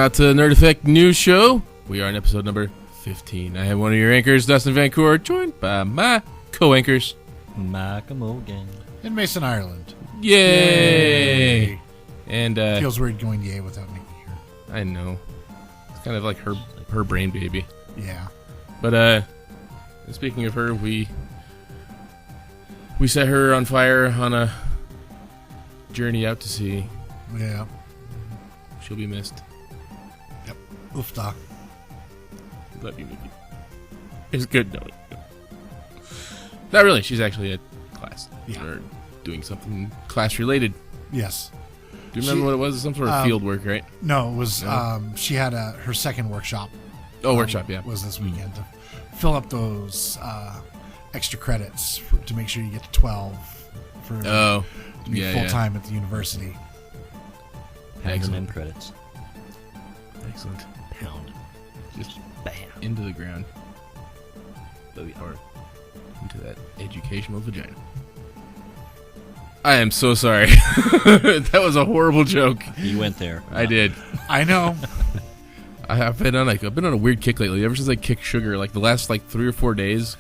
out to the Nerd Effect News Show. We are on episode number 15. I have one of your anchors, Dustin Vancouver, joined by my co-anchors, Micah Morgan in Mason, Ireland. Yay! And feels weird going yay without Nikki here. I know. It's kind of like her brain baby. Yeah. But speaking of her, we set her on fire on a journey out to sea. Yeah. She'll be missed. Yep. Oofda. Love you, Mickey. It's good knowing you. Not really. She's actually at class. Yeah. Or doing something class-related. Yes. Do you remember what it was? Some sort of field work, right? No, it was, No? she had her second workshop. Oh, workshop, yeah. Was this weekend to fill up those extra credits to make sure you get to 12 to be full-time at the university. Excellent credits. Excellent. Pound. Just Bam. into the ground. Booyah. Or into that educational vagina. I am so sorry. That was a horrible joke. You went there. I did. I know. I've been on a weird kick lately. Ever since I kicked sugar, like the last 3 or 4 days,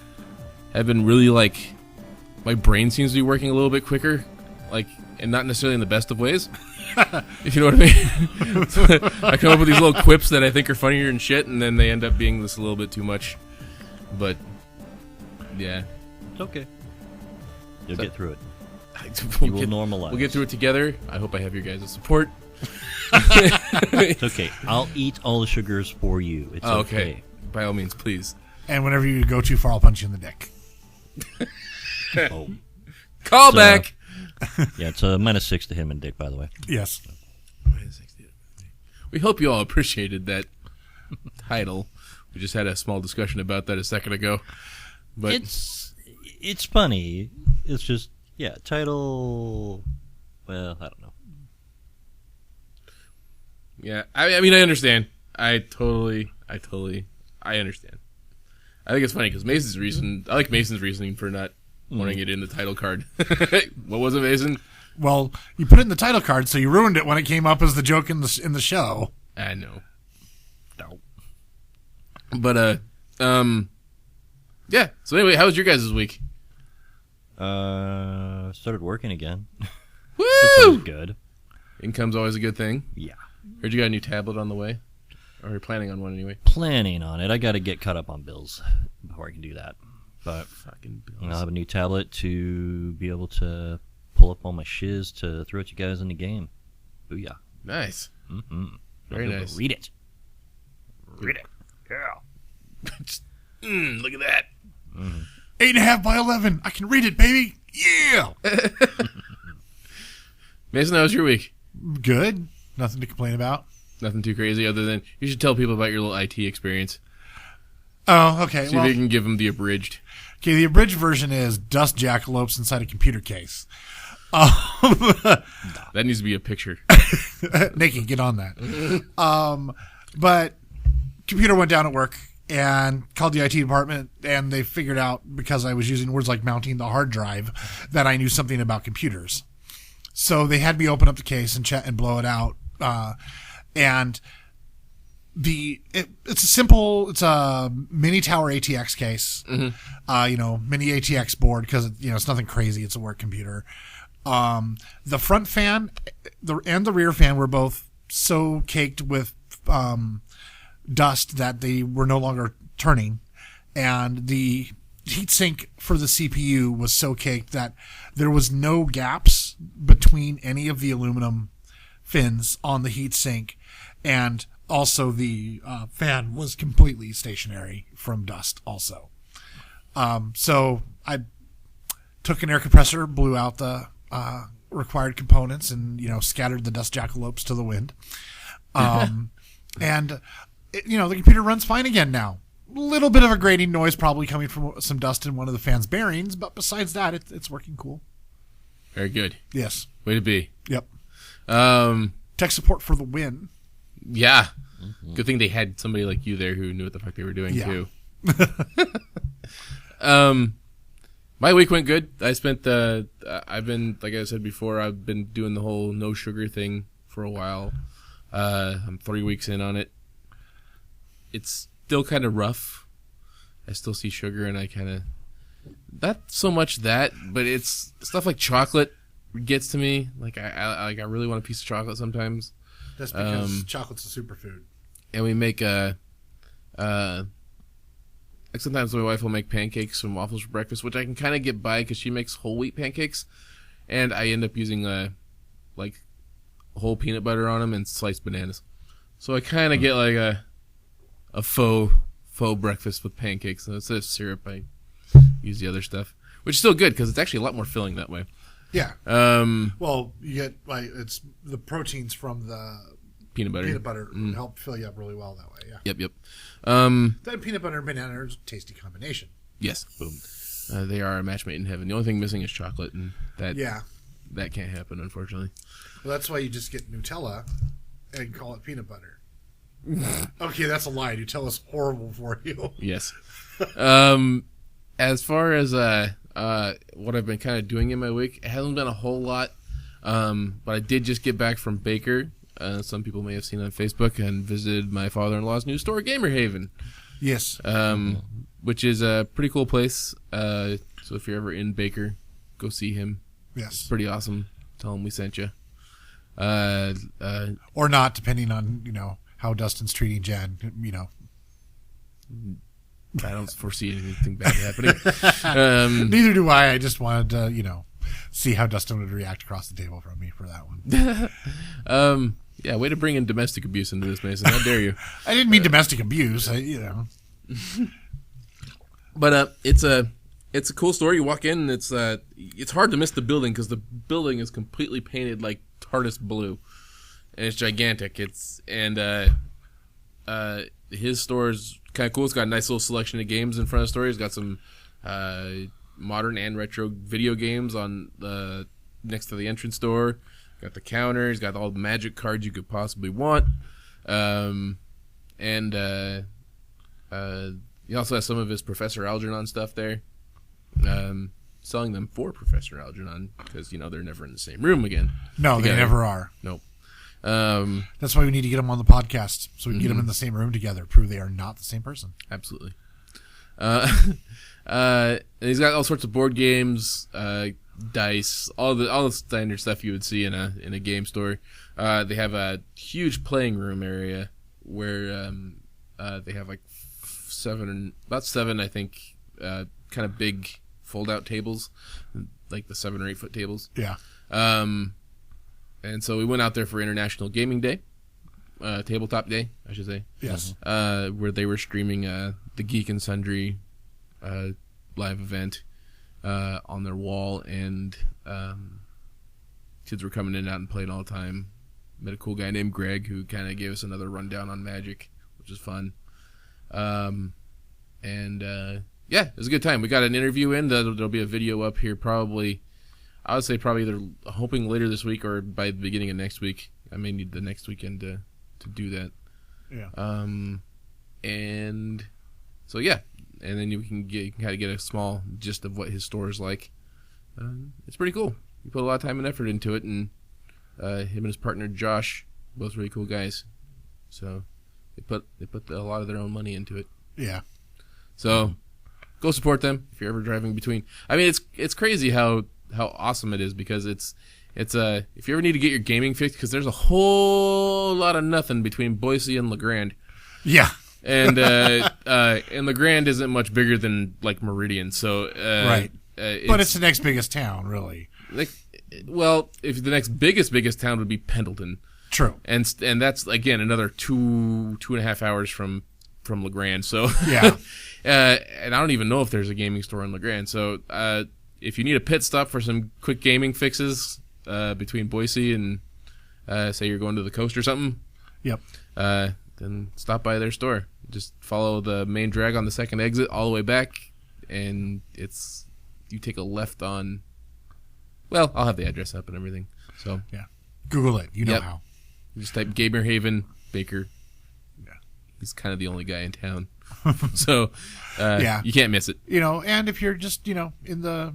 I've been really my brain seems to be working a little bit quicker, and not necessarily in the best of ways. If you know what I mean. So I come up with these little quips that I think are funnier and shit, and then they end up being this a little bit too much. But yeah, It's okay. You'll get through it. We'll You will normalize. We'll get through it together. I hope I have your guys' support. It's okay. I'll eat all the sugars for you. It's okay. By all means, please. And whenever you go too far, I'll punch you in the dick. Oh. Call back. Yeah, it's a -6 to him and Dick, by the way. Yes. We hope you all appreciated that title. We just had a small discussion about that a second ago. But it's funny. It's just title. Well, I don't know. yeah, I mean, I understand. I totally understand. I think it's funny because Mason's reason. I like Mason's reasoning for not wanting it in the title card. What was it, Mason? Well, you put it in the title card, so you ruined it when it came up as the joke in the show. I know. No. But yeah. So anyway, how was your guys' week? Started working again. Woo! Which was good. Income's always a good thing. Yeah. Heard you got a new tablet on the way. Or you're planning on one anyway. Planning on it. I got to get caught up on bills before I can do that. But Fucking bills. I'll have a new tablet to be able to pull up all my shiz to throw at you guys in the game. Booyah. Nice. Mm-hmm. Very nice. Read it. Read it. Yeah. Look at that. 8.5 by 11. I can read it, baby. Yeah. Mason, how was your week? Good. Nothing to complain about. Nothing too crazy other than you should tell people about your little IT experience. Oh, okay. See if you can give them the abridged. Okay, the abridged version is dust jackalopes inside a computer case. That needs to be a picture. Nikki, get on that. But computer went down at work and called the IT department, and they figured out, because I was using words like mounting the hard drive, that I knew something about computers. So they had me open up the case and check and blow it out. And it's a mini tower ATX case, mini ATX board, because it's nothing crazy. It's a work computer. The front fan and the rear fan were both so caked with dust that they were no longer turning, and the heatsink for the CPU was so caked that there was no gaps between any of the aluminum fins on the heatsink, and also the fan was completely stationary from dust also. So I took an air compressor, blew out the required components, and scattered the dust jackalopes to the wind. And the computer runs fine again now. Little bit of a grating noise probably coming from some dust in one of the fan's bearings, but besides that, it's working cool. Very good. Yes. Way to be. Yep. Tech support for the win. Yeah. Mm-hmm. Good thing they had somebody like you there who knew what the fuck they were doing, too. My week went good. I spent I've been, like I said before, I've been doing the whole no sugar thing for a while. I'm 3 weeks in on it. It's still kind of rough. I still see sugar, and I kind of not so much that, but it's stuff like chocolate gets to me. Like I really want a piece of chocolate sometimes. That's because chocolate's a superfood. And we make like sometimes my wife will make pancakes and waffles for breakfast, which I can kind of get by because she makes whole wheat pancakes, and I end up using like whole peanut butter on them and sliced bananas. So I kind of get like a faux breakfast with pancakes. So instead of syrup, I use the other stuff, which is still good because it's actually a lot more filling that way. Yeah. Well, you get like it's the proteins from the peanut butter. Peanut butter help fill you up really well that way. Yeah. Yep. That peanut butter and banana are a tasty combination. Yes. Boom. They are a match made in heaven. The only thing missing is chocolate, and that can't happen, unfortunately. Well, that's why you just get Nutella and call it peanut butter. Okay, that's a lie. Nutella's horrible for you. Yes. As far as what I've been kind of doing in my week, it hasn't been a whole lot, but I did just get back from Baker. Some people may have seen on Facebook, and visited my father-in-law's new store, Gamer Haven. Yes. Which is a pretty cool place. So if you're ever in Baker, go see him. Yes. It's pretty awesome. Tell him we sent you. Or not, depending on, how Dustin's treating Jen, I don't foresee anything bad happening. Neither do I. I just wanted to, see how Dustin would react across the table from me for that one. Yeah, way to bring in domestic abuse into this, Mason. How dare you? I didn't mean domestic abuse. But it's a cool store. You walk in, and it's hard to miss the building because the building is completely painted like TARDIS blue, and it's gigantic. His store is kind of cool. It's got a nice little selection of games in front of the store. He's got some modern and retro video games on the next to the entrance door. Got the counter. He's got all the Magic cards you could possibly want. He also has some of his Professor Algernon stuff there. Selling them for Professor Algernon because, they're never in the same room again. No, together. They never are. Nope. That's why we need to get them on the podcast so we can get them in the same room together, prove they are not the same person. Absolutely. And he's got all sorts of board games, dice, all the standard stuff you would see in a game store. They have a huge playing room area where they have like about seven, I think, kind of big fold-out tables, like the 7 or 8 foot tables. Yeah. And so we went out there for International Gaming Day, Tabletop Day, I should say. Yes. Where they were streaming the Geek and Sundry live event on their wall, and kids were coming in and out and playing all the time. Met a cool guy named Greg who kind of gave us another rundown on Magic, which is fun. Yeah, it was a good time. We got an interview in. There'll be a video up here probably. I would say probably either hoping later this week or by the beginning of next week. I may need the next weekend to do that. Yeah. And so yeah, and then you can kind of get a small gist of what his store is like. It's pretty cool. He put a lot of time and effort into it, and him and his partner Josh, both really cool guys. So they put a lot of their own money into it. Yeah. So go support them if you're ever driving between. I mean, it's crazy how awesome it is because it's if you ever need to get your gaming fixed, because there's a whole lot of nothing between Boise and LeGrand. Yeah. And LeGrand isn't much bigger than like Meridian, so right. But it's the next biggest town, really. Well, if the next biggest town would be Pendleton. True. And that's again another 2.5 hours from LeGrand. So yeah. And I don't even know if there's a gaming store in LeGrand. So if you need a pit stop for some quick gaming fixes between Boise and say you're going to the coast or something, yep. Then stop by their store. Just follow the main drag on the second exit all the way back, and you take a left on. Well, I'll have the address up and everything. So yeah, Google it. You know how. You just type Gamer Haven Baker. Yeah, he's kind of the only guy in town. So yeah, you can't miss it. And if you're just in the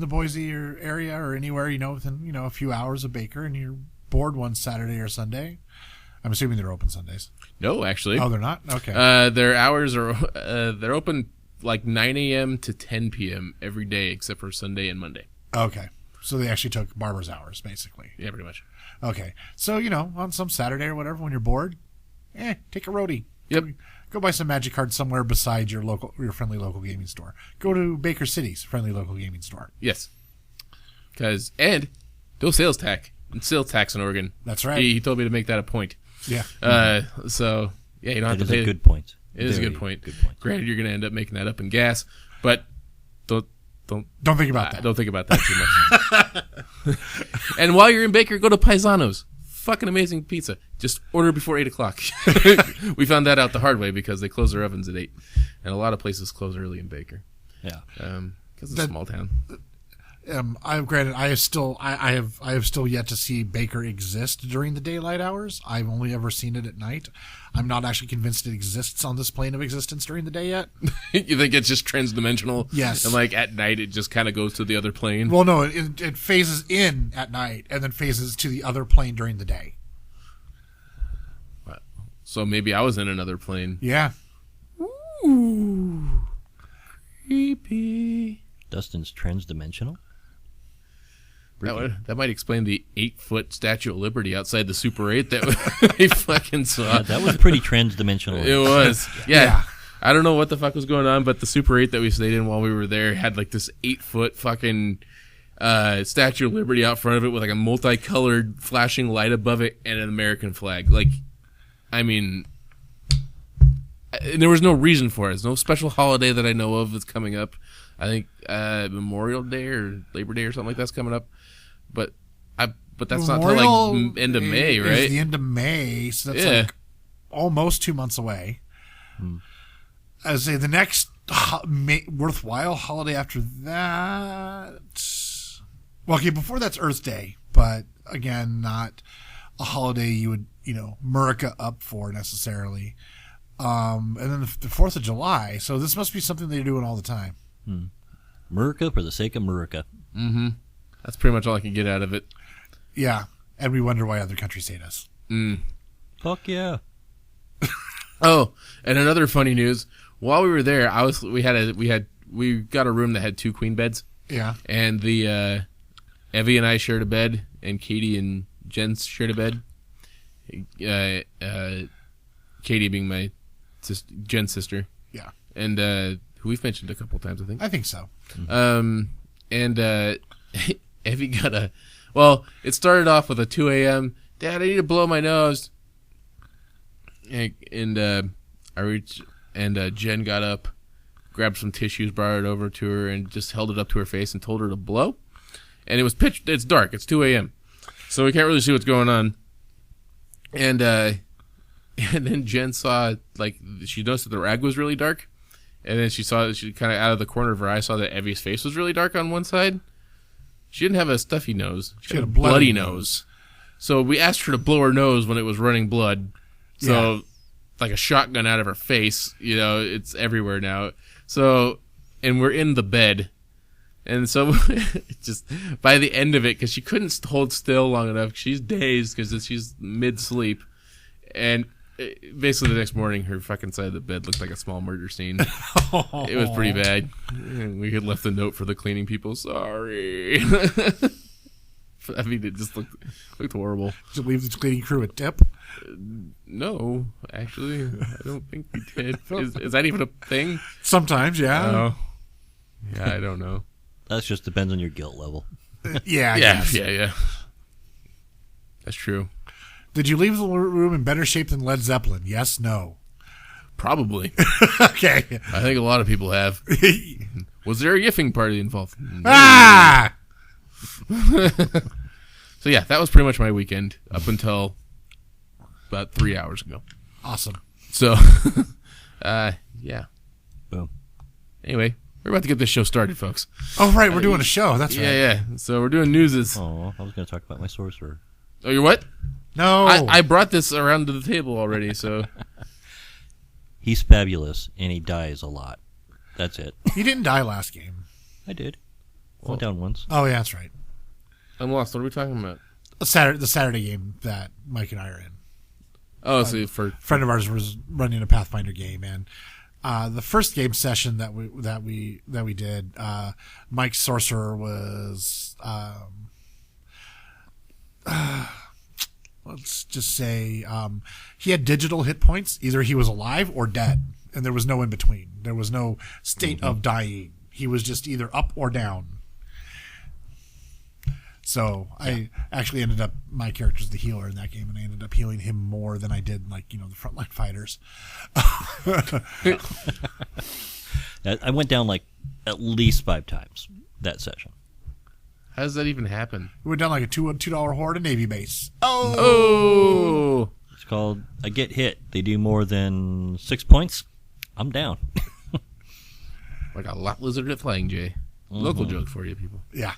Boise area or anywhere within a few hours of Baker, and you're bored one Saturday or Sunday, I'm assuming they're open Sundays. No, actually. Oh, they're not? Okay. Their hours are they're open like 9 a.m. to 10 p.m. every day except for Sunday and Monday. Okay. So they actually took barber's hours, basically. Yeah, pretty much. Okay. So, on some Saturday or whatever, when you're bored, take a roadie. Yep. Go buy some Magic cards somewhere besides your friendly local gaming store. Go to Baker City's friendly local gaming store. Yes. And no sales tax in Oregon. That's right. He told me to make that a point. Yeah. So yeah, you don't have That to is pay. a good point. It is a Very good point. Good point. Granted, you're going to end up making that up in gas, but don't Don't think about that. Don't think about that too much. And while you're in Baker, go to Paisano's. Fucking amazing pizza. Just order before 8 o'clock. We found that out the hard way because they close their ovens at 8, and a lot of places close early in Baker. Yeah. Because it's a small town. I have still yet to see Baker exist during the daylight hours. I've only ever seen it at night. I'm not actually convinced it exists on this plane of existence during the day yet. You think it's just transdimensional? Yes. And like at night, it just kind of goes to the other plane. Well, no, it phases in at night and then phases to the other plane during the day. So maybe I was in another plane. Yeah. Ooh, creepy. Dustin's transdimensional. That might explain the 8-foot Statue of Liberty outside the Super 8 that we fucking saw. Yeah, that was pretty transdimensional. It was. Yeah. Yeah. I don't know what the fuck was going on, but the Super 8 that we stayed in while we were there had like this 8-foot fucking Statue of Liberty out front of it with like a multicolored flashing light above it and an American flag. Like, I mean, and there was no reason for it. There's no special holiday that I know of that's coming up. I think Memorial Day or Labor Day or something like that's coming up. But that's not till like end of May, right? It's the end of May, so that's like almost 2 months away. I would say the next worthwhile holiday after that. Well, okay, before that's Earth Day, but again, not a holiday you would Murica up for necessarily. And then the 4th of July. So this must be something they're doing all the time. Murica for the sake of Murica. Mm-hmm. That's pretty much all I can get out of it. Yeah, and we wonder why other countries hate us. Fuck yeah. Oh, and another funny news. While we were there, we got a room that had 2 queen beds. Yeah. And the Evie and I shared a bed, and Katie and Jen shared a bed. Katie being my Jen's sister. Yeah. And who we've mentioned a couple times, I think. I think so. And Evie got it started off with a 2 a.m. Dad, I need to blow my nose. And I reached, and Jen got up, grabbed some tissues, brought it over to her, and just held it up to her face and told her to blow. And it was it's dark. It's 2 a.m. So we can't really see what's going on. And then Jen saw, like, she noticed that the rag was really dark. And then she kind of out of the corner of her eye saw that Evie's face was really dark on one side. She didn't have a stuffy nose. She had a bloody nose. So we asked her to blow her nose when it was running blood. So, like a shotgun out of her face, it's everywhere now. So, and we're in the bed. And so, just by the end of it, because she couldn't hold still long enough, she's dazed because she's mid-sleep. And basically the next morning, her fucking side of the bed looked like a small murder scene. It was pretty bad. And we had left a note for the cleaning people. Sorry. I mean, it just looked horrible. Did you leave the cleaning crew a tip? No, actually, I don't think we did. Is that even a thing? Sometimes, yeah. Oh. Yeah, I don't know. That just depends on your guilt level. Yeah. Yeah. That's true. Did you leave the room in better shape than Led Zeppelin? Yes, no. Probably. Okay. I think a lot of people have. Was there a yiffing party involved? No. Ah! So yeah, that was pretty much my weekend up until about 3 hours ago. Awesome. So, yeah. Boom. Anyway, we're about to get this show started, folks. Oh, right. We're doing a show. That's right. Yeah. So we're doing newses. Oh, I was going to talk about my sorcerer. Oh, you're what? No. I brought this around to the table already, so. He's fabulous, and he dies a lot. That's it. He didn't die last game. I did. Went down once. Oh, yeah, that's right. I'm lost. What are we talking about? The Saturday game that Mike and I are in. Oh, so for friend of ours was running a Pathfinder game, and the first game session that we did, Mike Sorcerer was let's just say he had digital hit points. Either he was alive or dead, and there was no in between. There was no state of dying. He was just either up or down. So I actually ended up, my character's the healer in that game, and I ended up healing him more than I did, like, the frontline fighters. I went down like at least 5 times that session. how does that even happen? We went down like a $2 horde, a Navy base. Oh, It's called I Get Hit. They do more than 6 points. I'm down. like a lot lizard at Flying J. Local joke for you people. Yeah.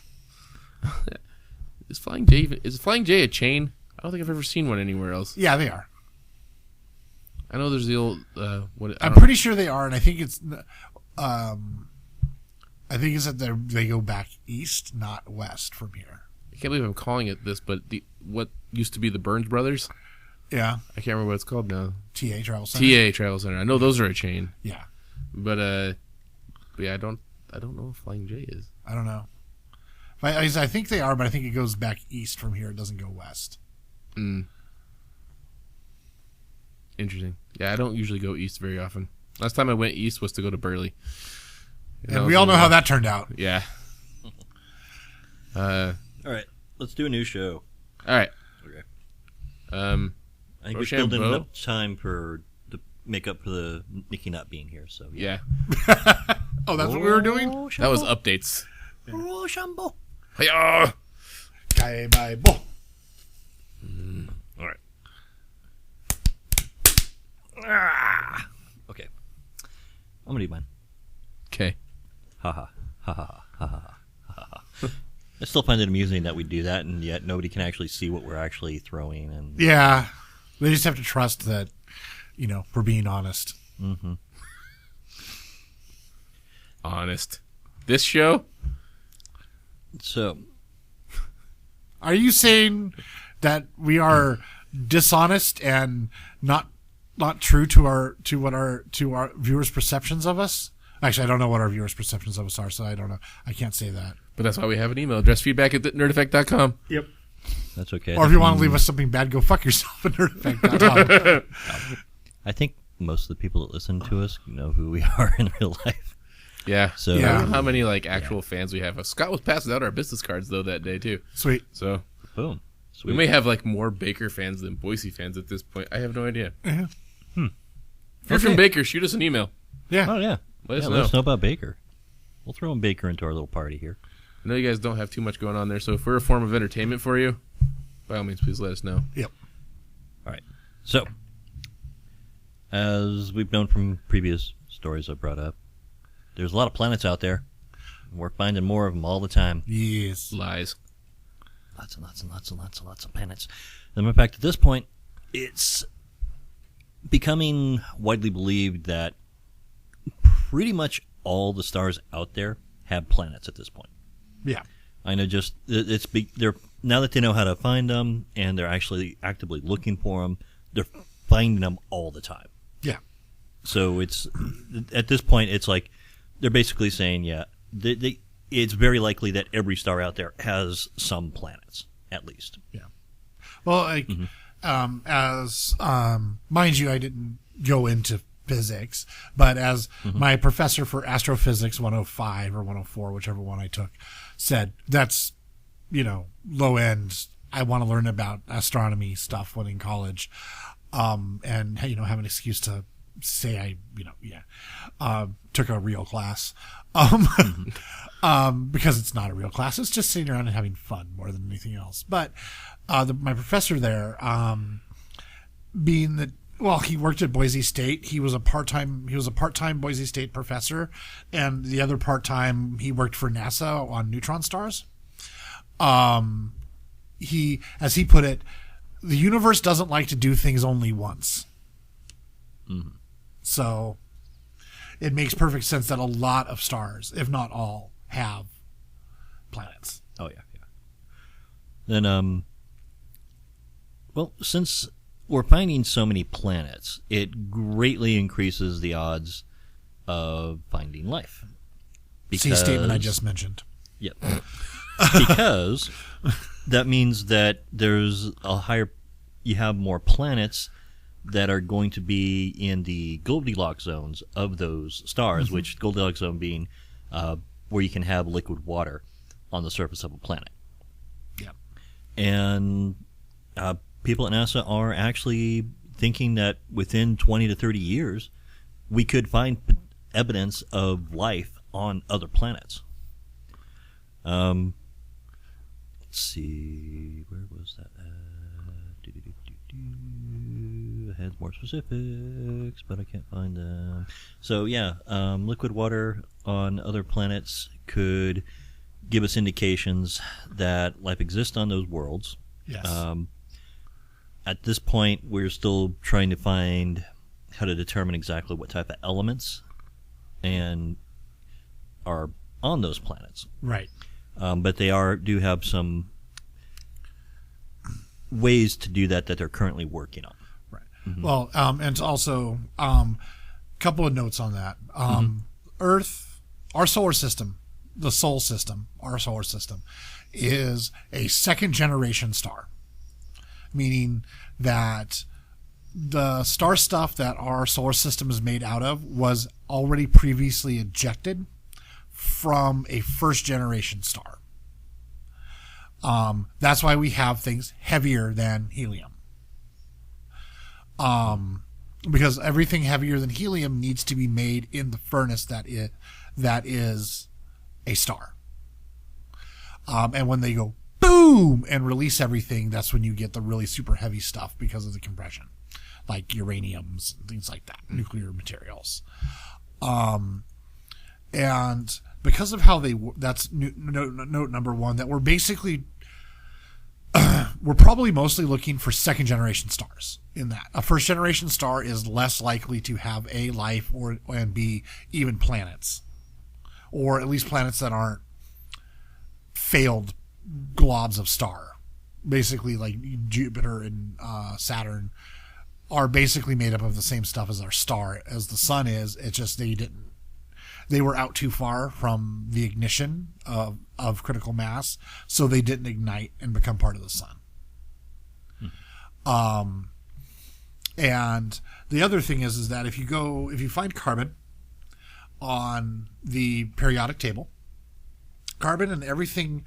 Is Flying J a chain? I don't think I've ever seen one anywhere else. Yeah, they are. I know there's the old I'm pretty sure they are, and I think it's that they go back east, not west from here. I can't believe I'm calling it this, but what used to be the Burns Brothers? Yeah. I can't remember what it's called now. TA Travel Center. TA Travel Center. I know those are a chain, Yeah. but yeah, I don't know if Flying J is. I don't know. I think they are, but I think it goes back east from here. It doesn't go west. Interesting. Yeah, I don't usually go east very often. Last time I went east was to go to Burley. And we all know how that turned out. Yeah. All right, let's do a new show. All right. Okay. Um, I think we Rochambeau? still didn't enough time to make up for the Nikki not being here. So yeah. Oh, that's what we were doing? That was updates. Rochambeau. Hi-ya! Kaibai-bo. All right. Okay. I'm gonna do mine. Okay. Ha ha ha ha ha ha ha. I still find it amusing that we do that, and yet nobody can actually see what we're actually throwing. And Yeah. They just have to trust that, we're being honest. Honest. This show? so, Are you saying that we are dishonest and not true to our viewers' perceptions of us? Actually, I don't know what our viewers' perceptions of us are, so I don't know. I can't say that. But that's why we have an email address, feedback@nerdeffect.com. Yep. that's okay. Or if you want to leave us something bad, go fuck yourself at nerdeffect.com. I think most of the people that listen to us know who we are in real life. Yeah. So I don't know how many actual fans we have. Scott was passing out our business cards though that day too. Sweet. So boom. Sweet. we may have more Baker fans than Boise fans at this point. I have no idea. Yeah. If you're from Baker, shoot us an email. Yeah. Oh yeah. Let us Let us know. know about Baker. We'll throw in Baker into our little party here. I know you guys don't have too much going on there, so if we're a form of entertainment for you, by all means, please let us know. Yep. All right. So, as we've known from previous stories I've brought up, there's a lot of planets out there. We're finding more of them all the time. Yes. Lies. Lots and lots and lots and lots and lots of planets. And in fact, at this point, it's becoming widely believed that pretty much all the stars out there have planets at this point. Yeah. I know they're now that they know how to find them and they're actually actively looking for them, they're finding them all the time. Yeah. So it's at this point, it's like they're basically saying, it's very likely that every star out there has some planets, at least. Yeah. Well, mind you, I didn't go into physics, but as my professor for astrophysics 105 or 104, whichever one I took, said, that's, low end. I want to learn about astronomy stuff when in college. And, have an excuse to say I, took a real class. Because it's not a real class. It's just sitting around and having fun more than anything else. But, my professor there, he worked at Boise State. He was a part-time Boise State professor, and the other part-time he worked for NASA on neutron stars. As he put it, the universe doesn't like to do things only once. So it makes perfect sense that a lot of stars, if not all, have planets. Oh, yeah. Then, since we're finding so many planets, it greatly increases the odds of finding life. See statement I just mentioned. Yep. Because that means that there's a higher, you have more planets that are going to be in the Goldilocks zones of those stars, which Goldilocks zone being where you can have liquid water on the surface of a planet. Yeah. And people at NASA are actually thinking that within 20 to 30 years, we could find evidence of life on other planets. Let's see, where was that at? I had more specifics, but I can't find them. So yeah, liquid water on other planets could give us indications that life exists on those worlds. Yes. At this point, we're still trying to find how to determine exactly what type of elements and are on those planets. Right. But they do have some ways to do that they're currently working on. Right. Well, and also a couple of notes on that. Earth, our solar system, the Sol system, our solar system, is a second generation star, meaning that the star stuff that our solar system is made out of was already previously ejected from a first generation star. That's why we have things heavier than helium. Because everything heavier than helium needs to be made in the furnace that is a star. And when they go boom and release everything, that's when you get the really super heavy stuff because of the compression, like uraniums and things like that, nuclear materials. And because of how that's note number one, that we're basically we're probably mostly looking for second generation stars in that. A first generation star is less likely to have a life and be even planets, or at least planets that aren't failed globs of star. Basically, like Jupiter and Saturn are basically made up of the same stuff as our star, as the sun is. It's just they were out too far from the ignition of critical mass, so they didn't ignite and become part of the sun. And the other thing is that if you find carbon on the periodic table, carbon and everything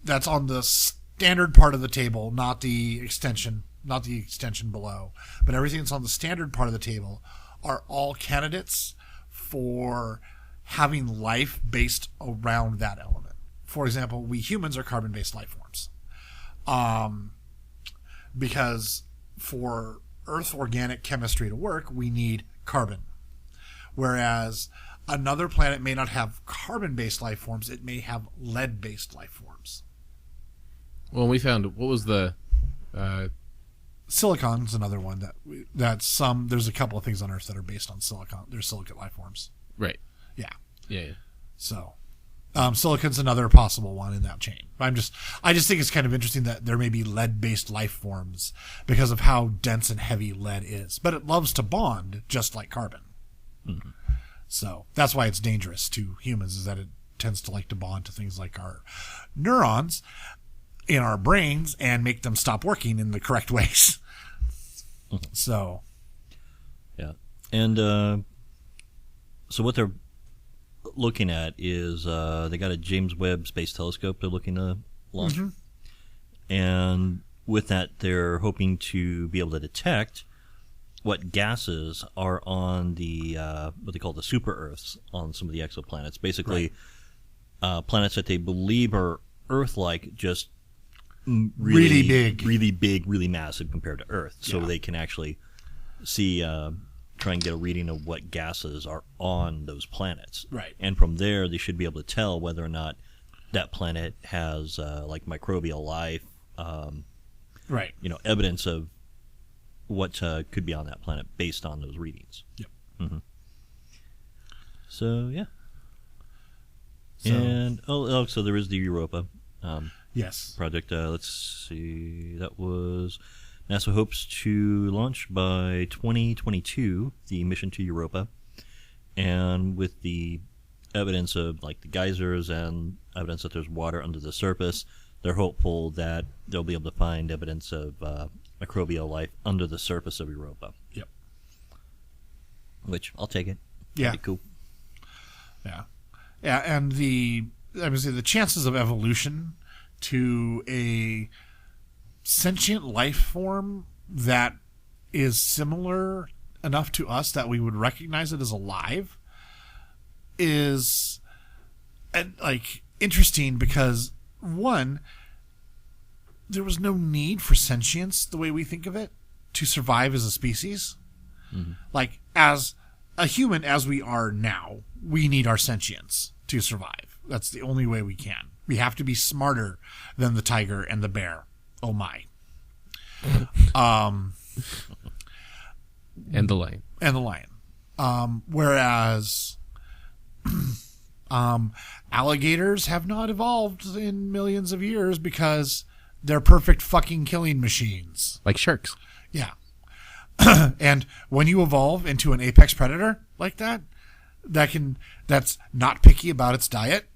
that's on the standard part of the table, not the extension below, but everything that's on the standard part of the table, are all candidates for having life based around that element. For example, we humans are carbon-based life forms. Because for Earth organic chemistry to work, we need carbon. Whereas another planet may not have carbon-based life forms, it may have lead-based life forms. Well, we found, what was the... Silicon's another one there's a couple of things on Earth that are based on silicon. They're silicate life forms. Right. Yeah. Yeah. So, silicon's another possible one in that chain. I just think it's kind of interesting that there may be lead-based life forms because of how dense and heavy lead is. But it loves to bond just like carbon. Mm-hmm. So that's why it's dangerous to humans, is that it tends to like to bond to things like our neurons in our brains and make them stop working in the correct ways. So, yeah. And so what they're looking at is they got a James Webb Space Telescope they're looking to launch. Mm-hmm. And with that, they're hoping to be able to detect what gases are on the what they call the super Earths on some of the exoplanets. Basically, right. Planets that they believe are Earth-like, just really big, really massive compared to Earth. So they can actually see, try and get a reading of what gases are on those planets. Right. And from there, they should be able to tell whether or not that planet has like microbial life. Right. Evidence of what could be on that planet based on those readings. Yep. Mm-hmm. So yeah. And so there is the Europa yes project. Let's see, that was NASA hopes to launch by 2022 the mission to Europa, and with the evidence of like the geysers and evidence that there's water under the surface, they're hopeful that they'll be able to find evidence of microbial life under the surface of Europa. Yep. Which I'll take it. Yeah. That'd be cool. Yeah. Yeah, and I would say the chances of evolution to a sentient life form that is similar enough to us that we would recognize it as alive is like interesting because one, there was no need for sentience the way we think of it to survive as a species. Mm-hmm. Like as a human as we are now, we need our sentience to survive. That's the only way we can. We have to be smarter than the tiger and the bear. Oh my. And the lion. And the lion. Whereas alligators have not evolved in millions of years because they're perfect fucking killing machines. Like sharks. Yeah. And when you evolve into an apex predator like that, that's not picky about its diet,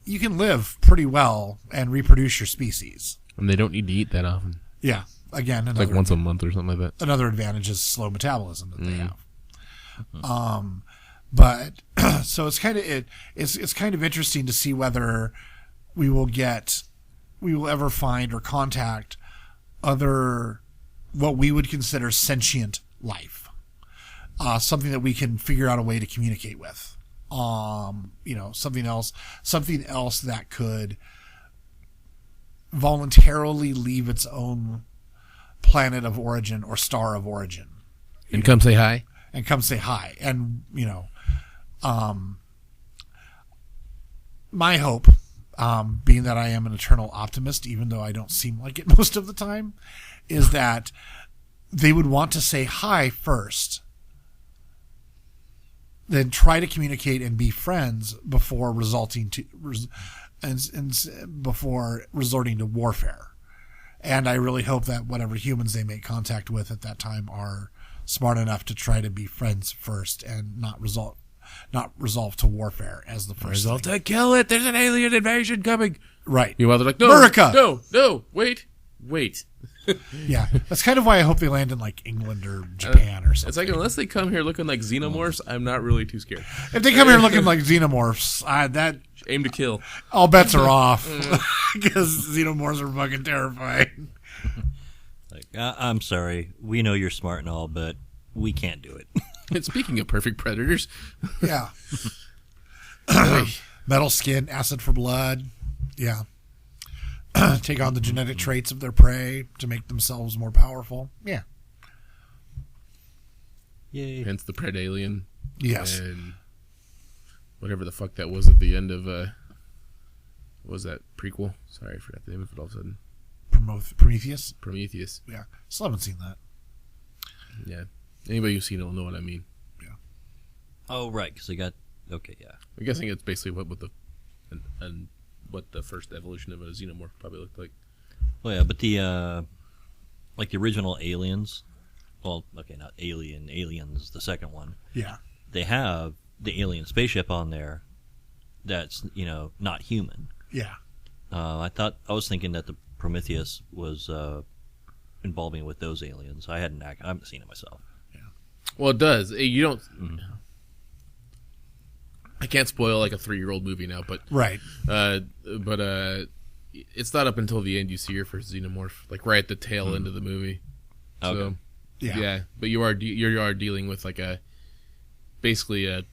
you can live pretty well and reproduce your species. And they don't need to eat that often. Yeah. Again, Like once a month or something like that. Another advantage is slow metabolism that they have. But so it's kind of it's kind of interesting to see whether we will ever find or contact other what we would consider sentient life, something that we can figure out a way to communicate with. Something else that could voluntarily leave its own planet of origin or star of origin and come say hi. And my hope, being that I am an eternal optimist, even though I don't seem like it most of the time, is that they would want to say hi first, then try to communicate and be friends before resorting to warfare. And I really hope that whatever humans they make contact with at that time are smart enough to try to be friends first and not resolve to warfare as the first Resolve thing. to kill it. There's an alien invasion coming. Right. Meanwhile, they're like, no, America! no, wait. Yeah. That's kind of why I hope they land in like England or Japan or something. It's like, unless they come here looking like xenomorphs, I'm not really too scared. If they come here looking like xenomorphs, Aim to kill. all bets are off because xenomorphs are fucking terrifying. Like, I'm sorry. We know you're smart and all, but we can't do it. And speaking of perfect predators, Yeah. Metal skin, acid for blood. Yeah. Take on the genetic traits of their prey to make themselves more powerful. Yeah. Yay. hence the pred alien. Yes. And whatever the fuck that was at the end of, what was that prequel? Sorry, I forgot the name of it all of a sudden. Prometheus? Prometheus. Yeah. Still haven't seen that. Yeah. Anybody who's seen it will know what I mean. Oh, right, because they got... Okay, yeah. I'm guessing it's basically what the first evolution of a xenomorph probably looked like. Well, yeah, but the original Aliens... Well, okay, not Aliens, the second one. Yeah. They have the alien spaceship on there that's, not human. Yeah. I was thinking that the Prometheus was involving with those aliens. I haven't seen it myself. Well, it does. You don't... I can't spoil like a 3-year-old movie now, but... Right. It's not up until the end you see your first xenomorph, like right at the tail end of the movie. Okay. So, Yeah. but you are dealing with like basically a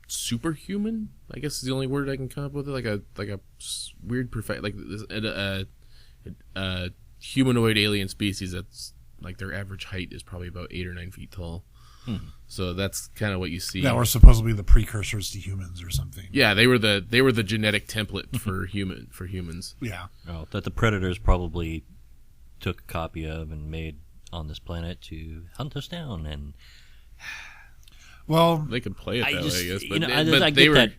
superhuman, I guess is the only word I can come up with. Like a weird a humanoid alien species that's like their average height is probably about 8 or 9 feet tall. So that's kind of what you see. That were supposedly the precursors to humans or something. Yeah, they were the genetic template for humans. Yeah. Oh, that the Predators probably took a copy of and made on this planet to hunt us down. And Well, They could play it that way, I guess. But, I they get were that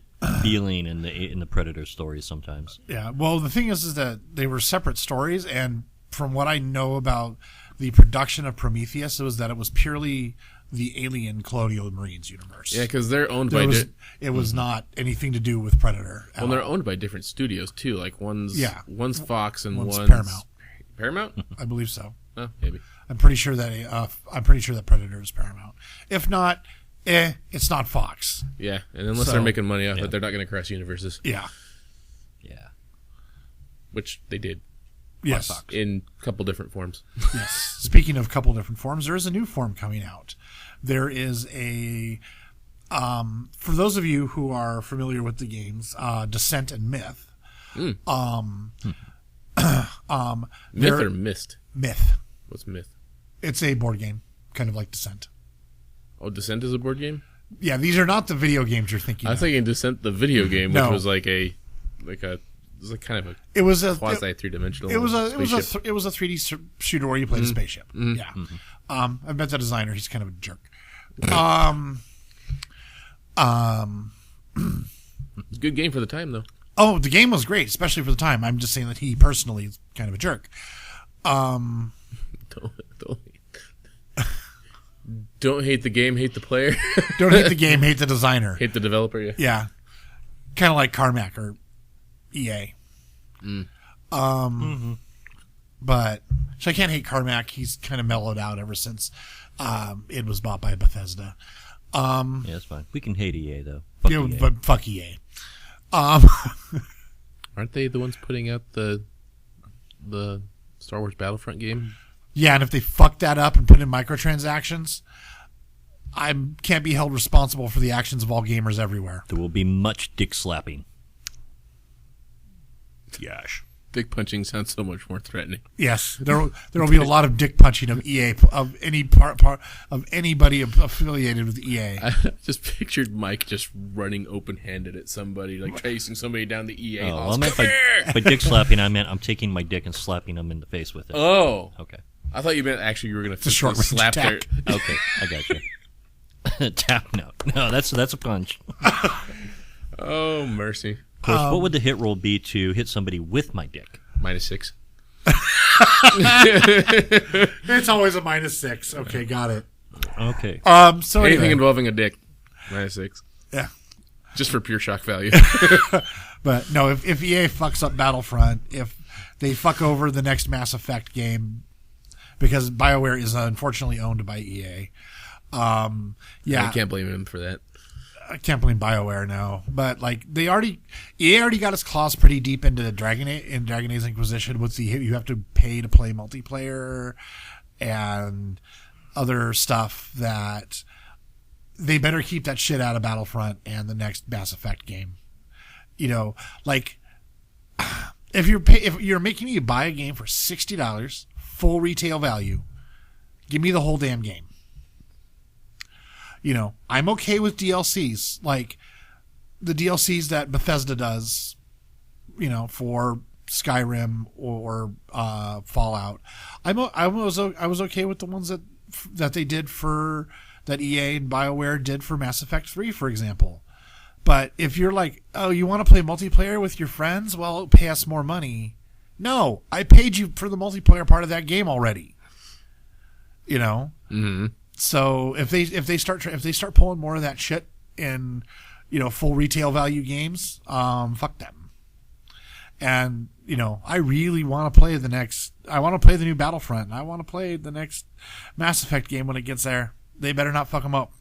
feeling in the Predator stories sometimes. yeah. Well, the thing is that they were separate stories, and from what I know about the production of Prometheus, it was that it was purely the Alien Colonial Marines universe. Yeah, because they're owned by. It was not anything to do with Predator. Well, they're owned by different studios too. Like one's Fox and one's Paramount. Paramount? I believe so. Oh, maybe. I'm pretty sure that Predator is Paramount. If not, it's not Fox. Yeah, and unless they're making money off it, they're not going to cross universes. Yeah. Yeah. Which they did. Yes. In a couple different forms. Yes. Speaking of a couple different forms, there is a new form coming out. There is a, for those of you who are familiar with the games, Descent and Myth. Myth or Mist? Myth. What's Myth? It's a board game, kind of like Descent. Oh, Descent is a board game? Yeah, these are not the video games you're thinking I was thinking Descent, the video game, which was like it was like kind of a quasi three-dimensional. It was a 3D shooter where you played a spaceship. Mm-hmm. Yeah. Mm-hmm. I met the designer. He's kind of a jerk. Good game for the time, though. Oh, the game was great, especially for the time. I'm just saying that he personally is kind of a jerk. Don't hate the game, hate the player. Don't hate the game, hate the designer. Hate the developer, yeah. Yeah. Kind of like Carmack or EA. But so I can't hate Carmack. He's kind of mellowed out ever since it was bought by Bethesda. Yeah, that's fine. We can hate EA though. Fuck EA. But fuck EA. Aren't they the ones putting out the Star Wars Battlefront game? Yeah, and if they fuck that up and put in microtransactions, I can't be held responsible for the actions of all gamers everywhere. There will be much dick slapping. Gosh. Dick punching sounds so much more threatening. Yes, there will be a lot of dick punching of EA, of any part of anybody affiliated with EA. I just pictured Mike just running open-handed at somebody, like chasing somebody down the EA halls. Well, I meant by dick slapping, I meant I'm taking my dick and slapping them in the face with it. Oh. Okay. I thought you meant actually you were going to slap their... Okay, I got you. Tap, no, that's a punch. Oh, mercy. Of course, what would the hit roll be to hit somebody with my dick? -6. It's always a -6. Okay, got it. Okay. So anything anyway. involving a dick, -6. Yeah. Just for pure shock value. But no, if EA fucks up Battlefront, if they fuck over the next Mass Effect game, because BioWare is unfortunately owned by EA. Yeah. I can't blame him for that. I can't blame BioWare now, but like EA already got its claws pretty deep into the Dragon Age Inquisition with you have to pay to play multiplayer and other stuff that they better keep that shit out of Battlefront and the next Mass Effect game. You know, like if you're making me buy a game for $60 full retail value, give me the whole damn game. You know, I'm okay with DLCs, like the DLCs that Bethesda does, you know, for Skyrim or Fallout. I was okay with the ones that they did that EA and BioWare did for Mass Effect 3, for example. But if you're like, oh, you want to play multiplayer with your friends? Well, pay us more money. No, I paid you for the multiplayer part of that game already. You know. Mm-hmm. So if they start pulling more of that shit in, you know, full retail value games, fuck them. And you know, I really want to play I want to play the new Battlefront. And I want to play the next Mass Effect game when it gets there. They better not fuck them up.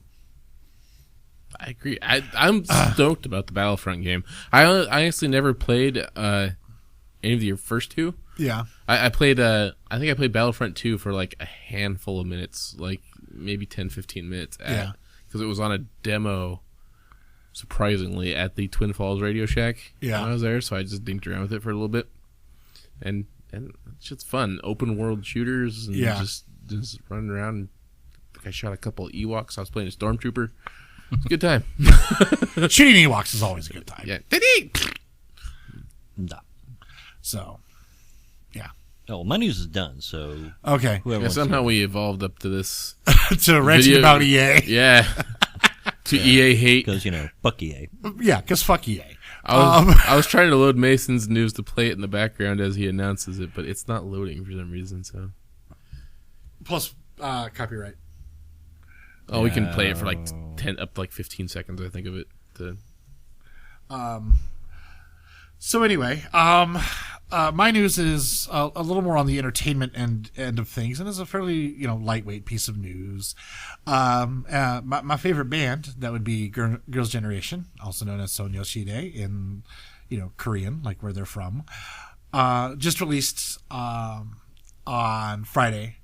I agree. I'm stoked about the Battlefront game. I honestly never played any of your first two. Yeah. I played. I think I played Battlefront 2 for like a handful of minutes, like maybe 10-15 minutes. Because it was on a demo, surprisingly, at the Twin Falls Radio Shack. Yeah. When I was there, so I just dinked around with it for a little bit, and it's just fun. Open world shooters and just running around. I shot a couple of Ewoks. I was playing a Stormtrooper. It's a good time. Shooting Ewoks is always a good time. Yeah. No. So, yeah. Oh, my news is done. So okay. Whoever Yeah, wants somehow we evolved up to this to ranting video- about EA. Yeah. To EA hate. because fuck EA. Yeah, because fuck EA. I was trying to load Mason's news to play it in the background as he announces it, but it's not loading for some reason. So, Plus copyright. oh, we can play it for like 10 up to like 15 seconds. I think of it. So anyway, my news is a little more on the entertainment end of things, and is a fairly lightweight piece of news. My favorite band, that would be Girls' Generation, also known as Sonyeoshide in Korean, like where they're from, just released on Friday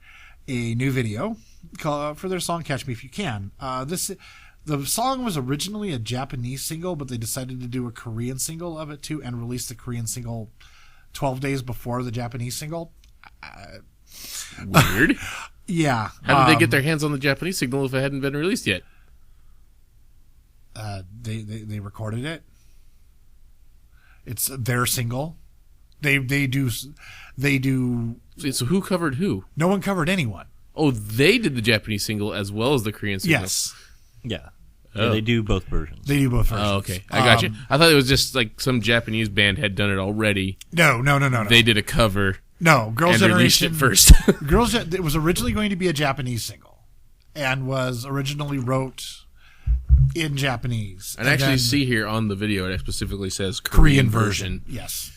a new video for their song "Catch Me If You Can." The song was originally a Japanese single, but they decided to do a Korean single of it too, and release the Korean single 12 days before the Japanese single. Weird. Yeah. How did they get their hands on the Japanese signal if it hadn't been released yet? They recorded it. It's their single. They do. So who covered who? No one covered anyone. Oh, they did the Japanese single as well as the Korean single. Yes. Yeah. Oh. Yeah, they do both versions. They do both versions. Oh, okay. I got you. I thought it was just like some Japanese band had done it already. No. They did a cover. No, Girls' and released Generation it first. It was originally going to be a Japanese single, and was originally wrote in Japanese. And actually, see here on the video, it specifically says Korean version. Yes.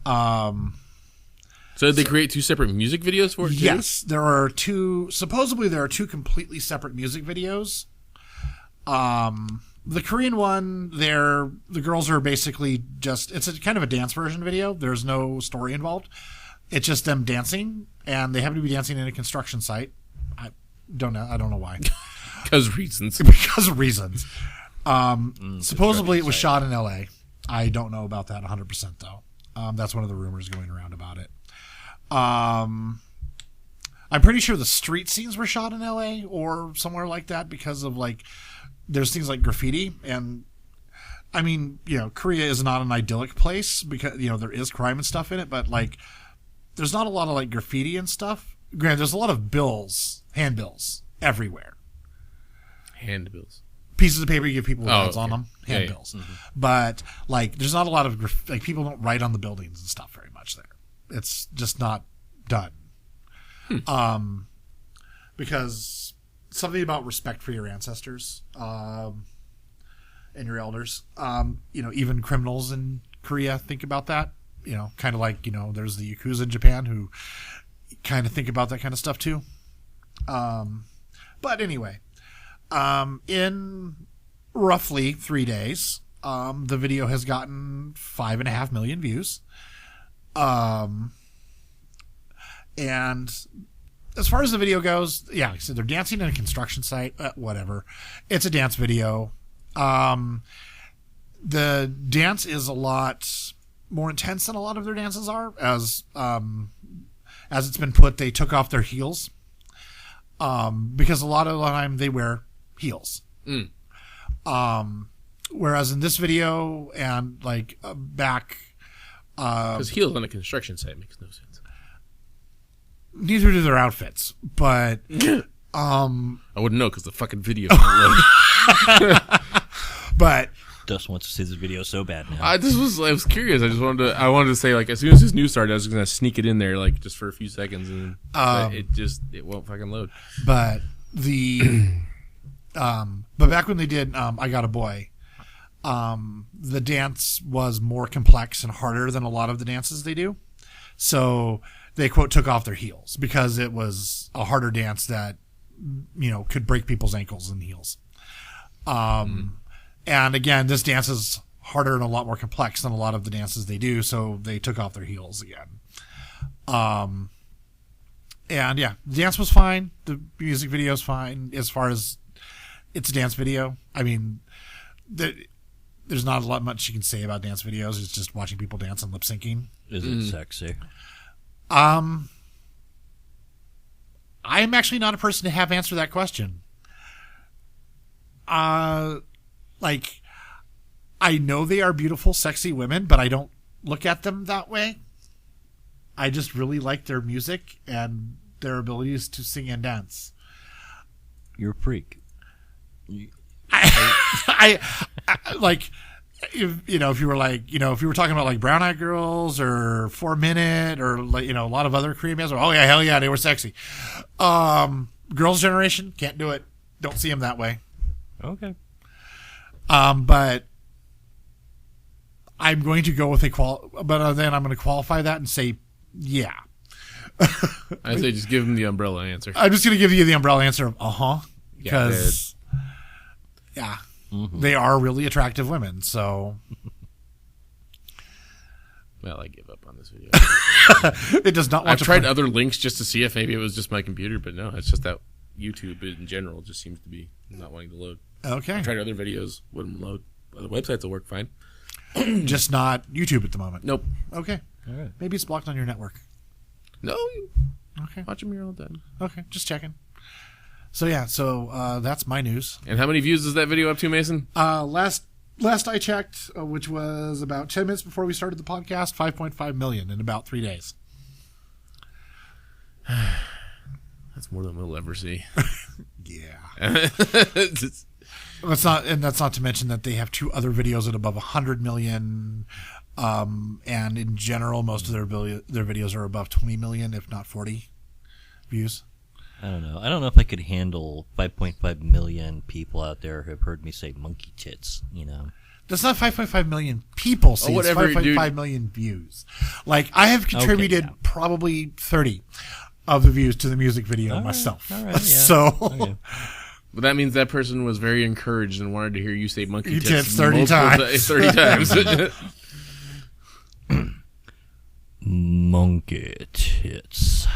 So did they create two separate music videos for it? Too? Yes, there are two. Supposedly, there are two completely separate music videos. The Korean one, the girls are basically it's a kind of a dance version video. There's no story involved. It's just them dancing, and they happen to be dancing in a construction site. I don't know why. Because reasons. Because of reasons. Supposedly, it was shot in L.A. I don't know about that 100% though. That's one of the rumors going around about it. I'm pretty sure the street scenes were shot in L.A. or somewhere like that because of there's things like graffiti, and I mean, Korea is not an idyllic place because there is crime and stuff in it, but there's not a lot of graffiti and stuff. Granted, there's a lot of handbills everywhere. Handbills. Pieces of paper you give people with heads on okay. them, handbills. Yeah. Mm-hmm. But there's not a lot of people don't write on the buildings and stuff very much there. It's just not done. Because something about respect for your ancestors and your elders. Even criminals in Korea think about that. Kind of there's the Yakuza in Japan who kind of think about that kind of stuff too. But anyway, in roughly 3 days, the video has gotten 5.5 million views. And as far as the video goes, yeah, so they're dancing in a construction site, whatever. It's a dance video. The dance is a lot more intense than a lot of their dances are. As it's been put, they took off their heels. Because a lot of the time they wear heels. Whereas in this video and back, because heels on a construction site makes no sense. Neither do their outfits, but I wouldn't know because the fucking video. But Dust wants to see this video so bad now. I was curious. I wanted to say as soon as this news started, I was gonna sneak it in there just for a few seconds, and it won't fucking load. But but back when they did I Got a Boy, the dance was more complex and harder than a lot of the dances they do. So they, quote, took off their heels because it was a harder dance that, could break people's ankles in heels. And again, this dance is harder and a lot more complex than a lot of the dances they do. So they took off their heels again. And yeah, the dance was fine. The music video is fine as far as it's a dance video. I mean, there's not a lot much you can say about dance videos. It's just watching people dance and lip syncing. Is it sexy? I'm actually not a person to have answered that question. I know they are beautiful, sexy women, but I don't look at them that way. I just really like their music and their abilities to sing and dance. You're a freak. I like, if you were like, if you were talking about like Brown Eyed Girls or 4 Minute or like, a lot of other Korean bands, oh yeah, hell yeah, they were sexy. Girls' Generation, can't do it. Don't see them that way. Okay. But I'm going to go with then I'm going to qualify that and say, yeah. I say just give him the umbrella answer. I'm just going to give you the umbrella answer of because Mm-hmm. they are really attractive women. So Well, I give up on this video. it does not want I've to tried other links just to see if maybe it was just my computer, but no, it's just that YouTube in general just seems to be not wanting to load. Okay. I tried other videos, wouldn't load. Other websites will work fine. Just not YouTube at the moment. Nope. Okay. All right. Maybe it's blocked on your network. No, you Okay. watch them here all the time. Okay. Just checking. So that's my news. And how many views is that video up to, Mason? Last I checked, which was about 10 minutes before we started the podcast, 5.5 million in about 3 days. That's more than we'll ever see. Yeah. That's not to mention that they have 2 other videos at above 100 million. And in general, most of their videos are above 20 million, if not 40 views. I don't know. I don't know if I could handle 5.5 million people out there who have heard me say monkey tits, That's not 5.5 million people see. whatever, it's 5.5 million views. Like, I have contributed probably 30 of the views to the music video myself. All right, yeah. So, Okay. But that means that person was very encouraged and wanted to hear you say monkey tits Tits 30 multiple times. 30 times. Monkey tits.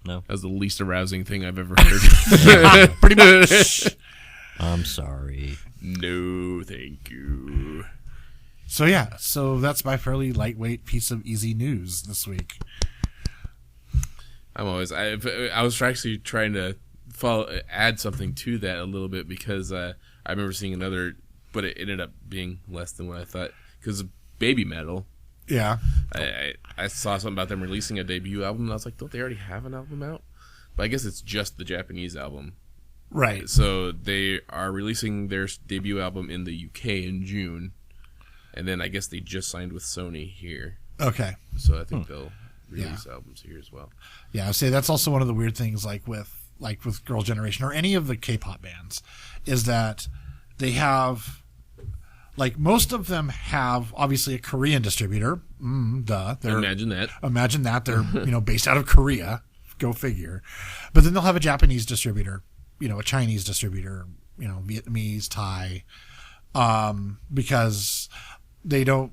No, That was the least arousing thing I've ever heard. pretty much. I'm sorry. No, thank you. So that's my fairly lightweight piece of easy news this week. I was actually trying to add something to that a little bit because I remember seeing another, but it ended up being less than what I thought. Because Baby Metal, Yeah. I saw something about them releasing a debut album, and I was like, don't they already have an album out? But I guess it's just the Japanese album. Right. So they are releasing their debut album in the UK in June, and then I guess they just signed with Sony here. Okay. So I think they'll release albums here as well. Yeah, I say that's also one of the weird things, like with Girls' Generation or any of the K-pop bands, is that they have, like, most of them have obviously a Korean distributor. Duh. Imagine that. Imagine that they're based out of Korea. Go figure. But then they'll have a Japanese distributor, a Chinese distributor, Vietnamese, Thai, because they don't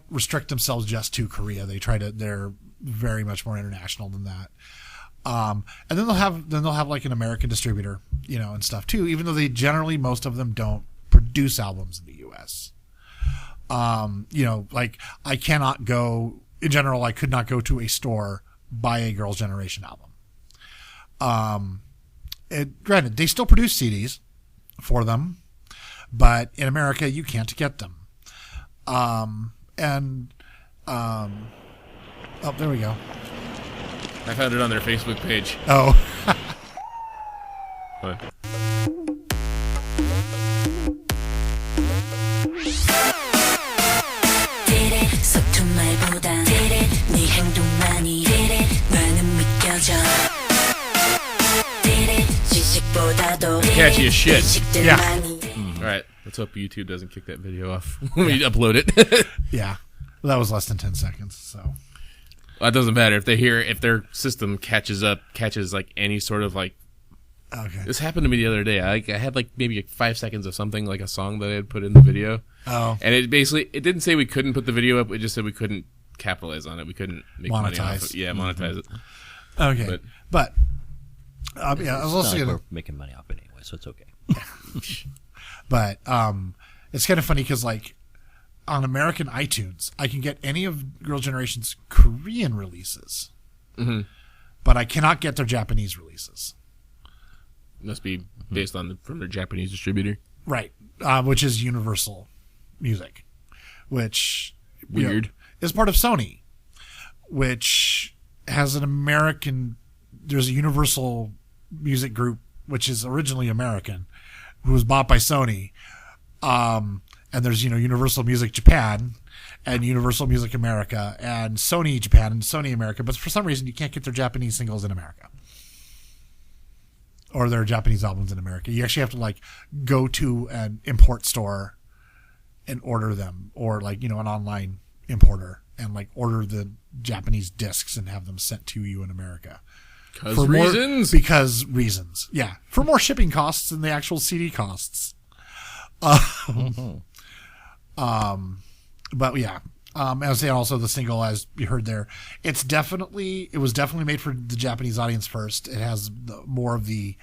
restrict themselves just to Korea. They're very much more international than that. And then they'll have like an American distributor, and stuff too, even though most of them don't produce albums in the US. Like I cannot go, in general, I could not go to a store, buy a Girls' Generation album. Granted, they still produce CDs for them, but in America you can't get them. Oh, there we go. I found it on their Facebook page. Oh. What? 서툰 말보다 네 행동만이 나는 믿겨져 지식보다도 Catchy as shit. Yeah. All right, let's hope YouTube doesn't kick that video off when we upload it. Yeah. Well, that was less than 10 seconds, so. Well, it doesn't matter if their system catches like any sort of like. Okay. This happened to me the other day. I had like maybe 5 seconds of something, like a song that I had put in the video. Oh. And it didn't say we couldn't put the video up. It just said we couldn't capitalize on it. We couldn't make money off Monetize. it. Yeah, monetize it. Okay. But I was It's also not like going we're to. making money off it anyway, so it's okay. But it's kind of funny because, like, on American iTunes, I can get any of Girls' Generation's Korean releases, but I cannot get their Japanese releases. Must be based from their Japanese distributor. Right. Which is Universal Music, which Weird. is part of Sony, which has there's a Universal Music Group, which is originally American, who was bought by Sony. And there's, Universal Music Japan and Universal Music America and Sony Japan and Sony America. But for some reason, you can't get their Japanese singles in America or their Japanese albums in America. You actually have to go to an import store and order them, or an online importer and order the Japanese discs and have them sent to you in America. Because reasons. Yeah. For more shipping costs than the actual CD costs. But yeah, as also the single, as you heard there, it was definitely made for the Japanese audience first. It has more of the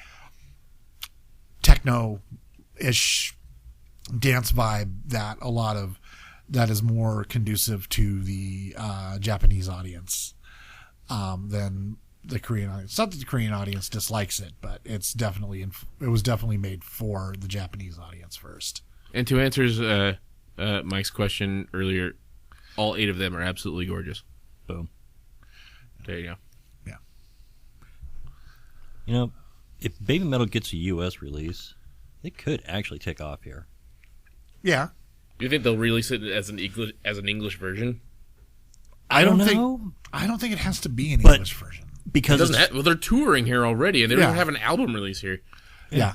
techno-ish dance vibe that is more conducive to the Japanese audience than the Korean audience. It's not that the Korean audience dislikes it, but it was definitely made for the Japanese audience first. And to answer Mike's question earlier, all 8 of them are absolutely gorgeous. Boom. There you go. Yeah. If Baby Metal gets a U.S. release, it could actually take off here. Yeah. Do you think they'll release it as an English version? I don't think it has to be an English version. Because they're touring here already, and they don't have an album release here. Yeah.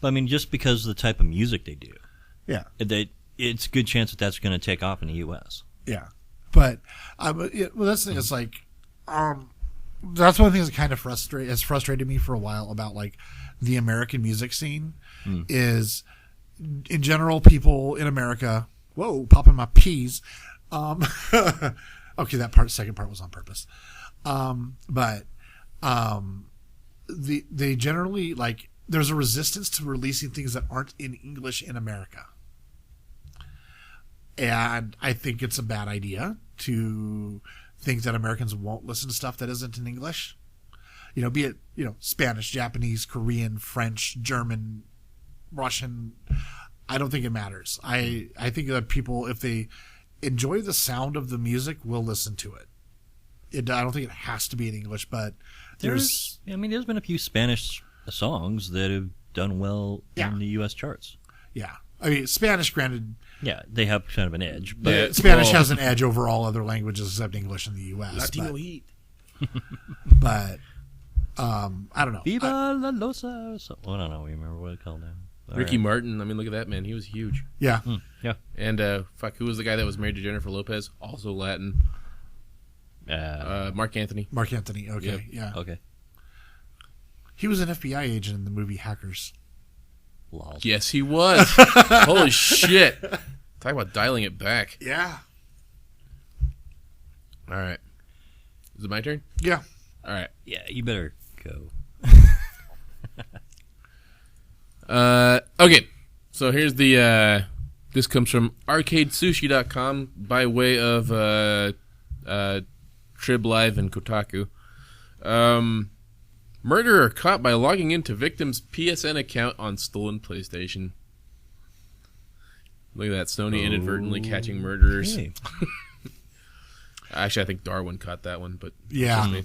But just because of the type of music they do. Yeah. It's a good chance that that's going to take off in the U.S. Yeah. But that's the thing. It's that's one of the things that kind of has frustrated me for a while about the American music scene is, in general, people in America. Whoa, popping my peas. Okay, second part was on purpose. But they generally there's a resistance to releasing things that aren't in English in America. And I think it's a bad idea to think that Americans won't listen to stuff that isn't in English. Be it, Spanish, Japanese, Korean, French, German, Russian. I don't think it matters. I think that people, if they enjoy the sound of the music, will listen to it. I don't think it has to be in English, but there's been a few Spanish songs that have done well in the U.S. charts. Yeah. I mean, Spanish, granted. Yeah, they have kind of an edge. But Spanish has an edge over all other languages except English in the U.S. Latino heat. But, I don't know. Viva la Losa. I don't know. You remember what it's called now? Ricky Martin. I mean, look at that, man. He was huge. Yeah. Yeah. And, who was the guy that was married to Jennifer Lopez? Also Latin. Mark Anthony. Mark Anthony. Okay. Yep. Yeah. Okay. He was an FBI agent in the movie Hackers. Lol. Yes, he was. Holy shit. Talk about dialing it back. Yeah. All right. Is it my turn? Yeah. All right. Yeah, you better go. Okay. So here's the, this comes from arcadesushi.com by way of, Trib Live and Kotaku. Murderer caught by logging into victim's PSN account on stolen PlayStation. Look at that. Sony inadvertently catching murderers. Okay. Actually, I think Darwin caught that one, but Yeah. just me.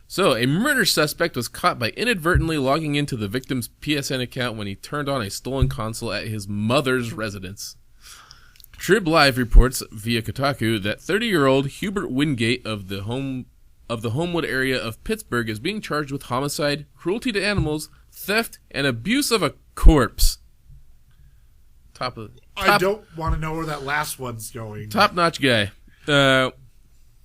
So, a murder suspect was caught by inadvertently logging into the victim's PSN account when he turned on a stolen console at his mother's residence. Trib Live reports via Kotaku that 30-year-old Hubert Wingate of the Homewood area of Pittsburgh is being charged with homicide, cruelty to animals, theft, and abuse of a corpse. I don't want to know where that last one's going. Top-notch guy.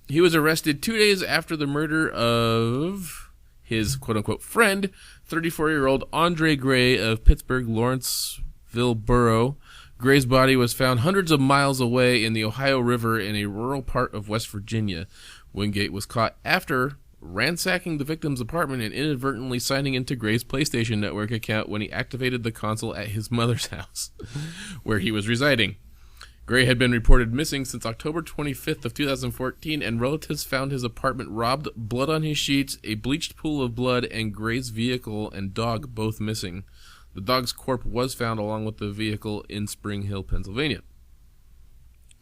He was arrested 2 days after the murder of his quote-unquote friend, 34-year-old Andre Gray of Pittsburgh, Lawrenceville Borough. Gray's body was found hundreds of miles away in the Ohio River in a rural part of West Virginia. Wingate was caught after ransacking the victim's apartment and inadvertently signing into Gray's PlayStation Network account when he activated the console at his mother's house, where he was residing. Gray had been reported missing since October 25th of 2014, and relatives found his apartment robbed, blood on his sheets, a bleached pool of blood, and Gray's vehicle and dog both missing. The dog's corpse was found along with the vehicle in Spring Hill, Pennsylvania.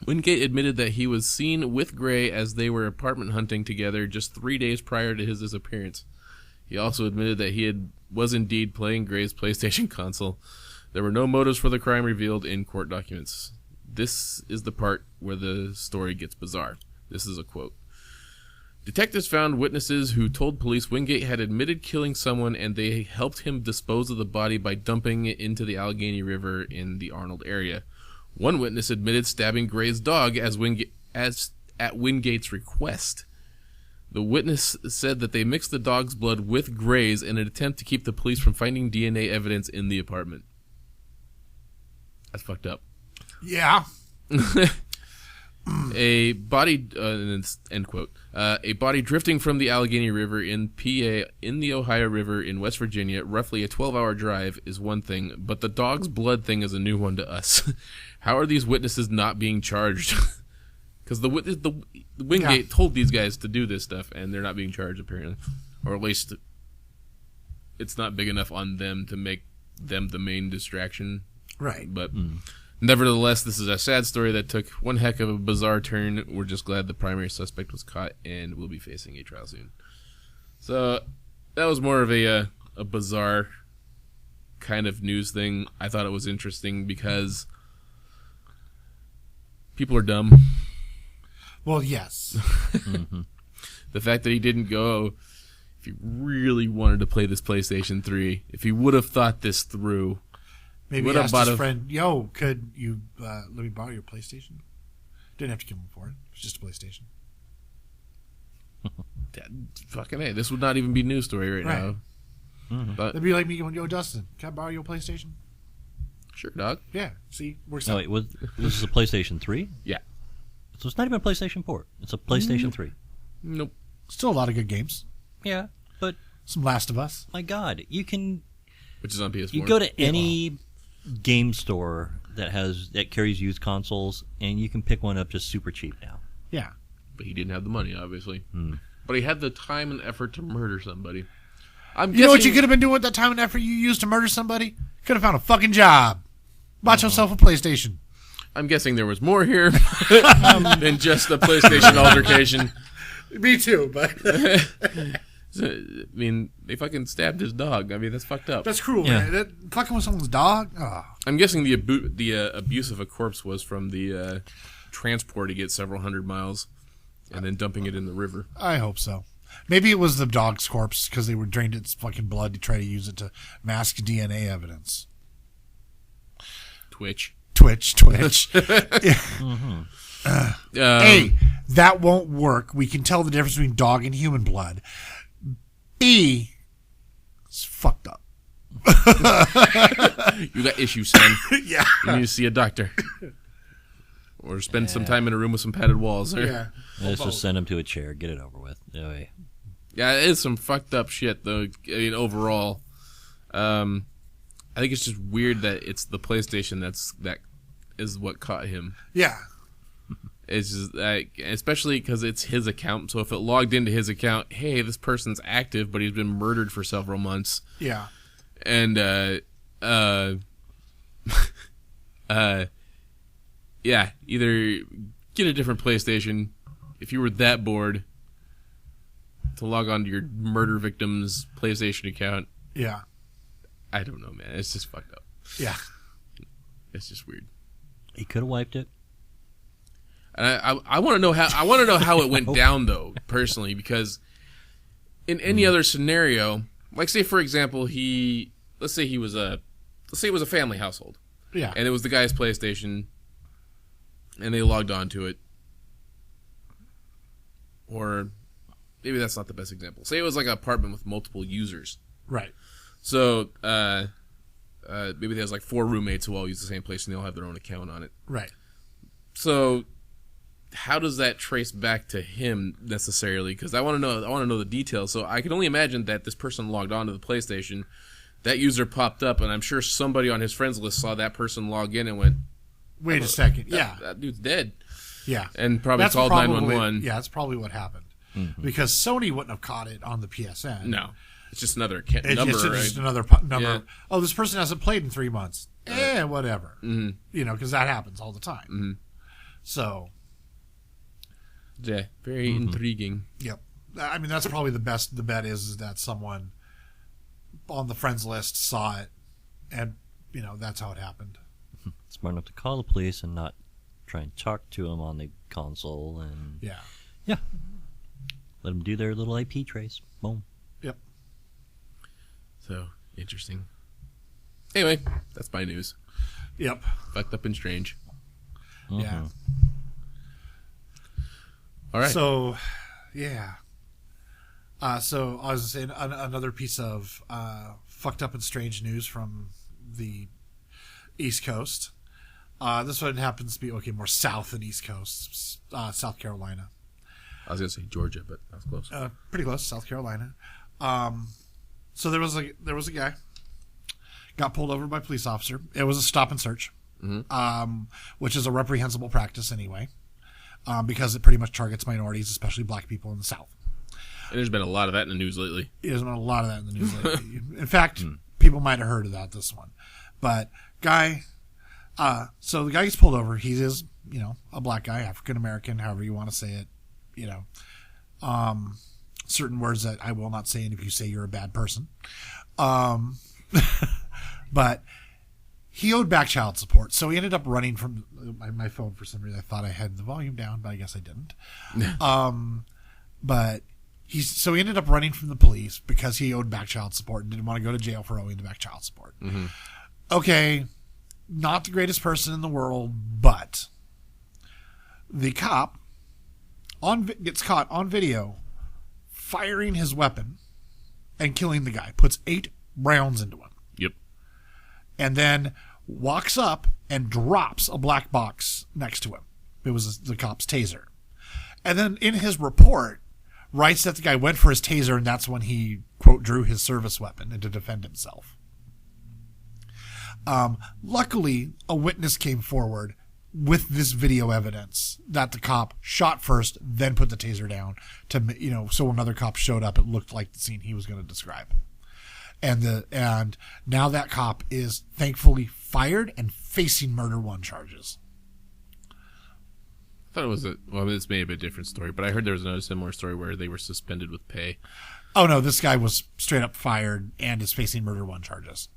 Wingate admitted that he was seen with Gray as they were apartment hunting together just 3 days prior to his disappearance. He also admitted that was indeed playing Gray's PlayStation console. There were no motives for the crime revealed in court documents. This is the part where the story gets bizarre. This is a quote. Detectives found witnesses who told police Wingate had admitted killing someone and they helped him dispose of the body by dumping it into the Allegheny River in the Arnold area. One witness admitted stabbing Gray's dog at Wingate's request. The witness said that they mixed the dog's blood with Gray's in an attempt to keep the police from finding DNA evidence in the apartment. That's fucked up. Yeah. A body, end quote. A body drifting from the Allegheny River in PA in the Ohio River in West Virginia, roughly a 12-hour drive, is one thing, but the dog's blood thing is a new one to us. How are these witnesses not being charged? Because the Wingate told these guys to do this stuff, and they're not being charged apparently, or at least it's not big enough on them to make them the main distraction. Right. But nevertheless, this is a sad story that took one heck of a bizarre turn. We're just glad the primary suspect was caught and will be facing a trial soon. So that was more of a bizarre kind of news thing. I thought it was interesting because people are dumb. Well, yes. The fact that he didn't go, if he really wanted to play this PlayStation 3, if he would have thought this through, Maybe he asked his friend, yo, could you let me borrow your PlayStation? Didn't have to give him for it. It was just a PlayStation. Fucking A. This would not even be a news story right now. But It'd be like me going, yo, Dustin, can I borrow your PlayStation? sure, dog. Yeah, see? Works No, out. wait, this is a PlayStation 3? Yeah. So it's not even a PlayStation 4. It's a PlayStation 3. Nope. Still a lot of good games. Yeah, but Some Last of Us. my God, you can Which is on PS4. you go to any game store that carries used consoles, and you can pick one up just super cheap now. Yeah. But he didn't have the money, obviously. But he had the time and effort to murder somebody. You know what you could have been doing with that time and effort you used to murder somebody? Could have found a fucking job. Bought yourself a PlayStation. I'm guessing there was more here than just the PlayStation altercation. Me too, but I mean, they fucking stabbed his dog. I mean, that's fucked up. that's cruel, Yeah. man. That, fucking with someone's dog? Oh. I'm guessing the abuse of a corpse was from the transport to get several hundred miles and then dumping it in the river. I hope so. Maybe it was the dog's corpse because they were drained its fucking blood to try to use it to mask DNA evidence. Twitch. A, that won't work. We can tell the difference between dog and human blood. B, it's fucked up. You got issues, son. Yeah. You need to see a doctor. Or spend some time in a room with some padded walls. Or, Yeah. Let's just send him to a chair. Get it over with. Anyway. Yeah, it is some fucked up shit, though. I mean, overall. I think it's just weird that it's the PlayStation that is what caught him. Yeah. It's just like, especially because it's his account. So if it logged into his account, hey, this person's active, but he's been murdered for several months. Yeah. And yeah, either get a different PlayStation if you were that bored to log on to your murder victim's PlayStation account. Yeah. I don't know, man. It's just fucked up. Yeah. It's just weird. He could have wiped it. And I want to know how it went down, though, personally, because in any other scenario, like say for example, let's say it was a family household, Yeah. and it was the guy's PlayStation, and they logged on to it, or maybe that's not the best example. Say it was like an apartment with multiple users, Right. so maybe there's like 4 roommates who all use the same place and they all have their own account on it. Right. So how does that trace back to him necessarily? Because I want to know the details. So I can only imagine that this person logged on to the PlayStation, that user popped up, and I'm sure somebody on his friends list saw that person log in and went, Wait a second. Yeah. that dude's dead, Yeah. and probably called 911. Yeah, that's probably what happened. Because Sony wouldn't have caught it on the PSN. No, it's just another It's number. just Right? another number. Yeah. Oh, this person hasn't played in 3 months. Whatever. Mm-hmm. You know, because that happens all the time. Mm-hmm. So, Yeah, very intriguing. yep. I mean, that's probably the best. The bet is that someone on the friends list saw it and that's how it happened. Smart enough to call the police and not try and talk to them on the console, and Yeah. let them do their little IP trace. Boom. Yep. So interesting. Anyway, that's my news. Yep. Fucked up and strange. Yeah. All right. So, yeah. So I was saying another piece of fucked up and strange news from the East Coast. This one happens to be more south than East Coast, South Carolina. I was gonna say Georgia, but that was close. Pretty close, South Carolina. So there was a guy got pulled over by a police officer. It was a stop and search, which is a reprehensible practice anyway, because it pretty much targets minorities, especially black people in the South. And there's been a lot of that in the news lately. There's been a lot of that in the news lately. In fact, people might have heard about this one. But so the guy gets pulled over. He is, a black guy, African American, however you want to say it. Certain words that I will not say, and if you say you're a bad person. But he owed back child support, so he ended up running from my phone for some reason. I thought I had the volume down, but I guess I didn't. But he ended up running from the police because he owed back child support and didn't want to go to jail for owing the back child support. Mm-hmm. Okay, not the greatest person in the world, but the cop gets caught on video firing his weapon and killing the guy. Puts 8 rounds into him. Yep. And then walks up and drops a black box next to him. It was the cop's taser. And then in his report, writes that the guy went for his taser, and that's when he, quote, drew his service weapon and to defend himself. Luckily, a witness came forward with this video evidence that the cop shot first, then put the taser down so when another cop showed up, it looked like the scene he was going to describe. And now that cop is thankfully fired and facing murder 1 charges. I thought it was this may have been a different story, but I heard there was another similar story where they were suspended with pay. Oh no, this guy was straight up fired and is facing murder 1 charges.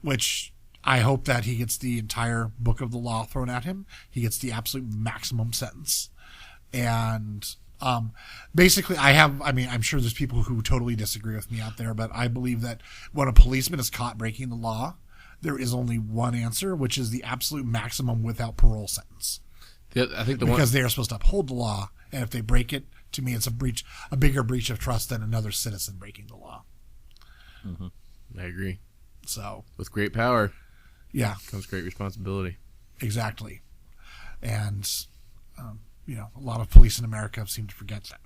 Which I hope that he gets the entire book of the law thrown at him. He gets the absolute maximum sentence. And basically I'm sure there's people who totally disagree with me out there, but I believe that when a policeman is caught breaking the law, there is only one answer, which is the absolute maximum without parole sentence. Yeah, I think because they are supposed to uphold the law, and if they break it, to me, it's a bigger breach of trust than another citizen breaking the law. Mm-hmm. I agree. So, with great power, comes great responsibility. Exactly, and a lot of police in America seem to forget that.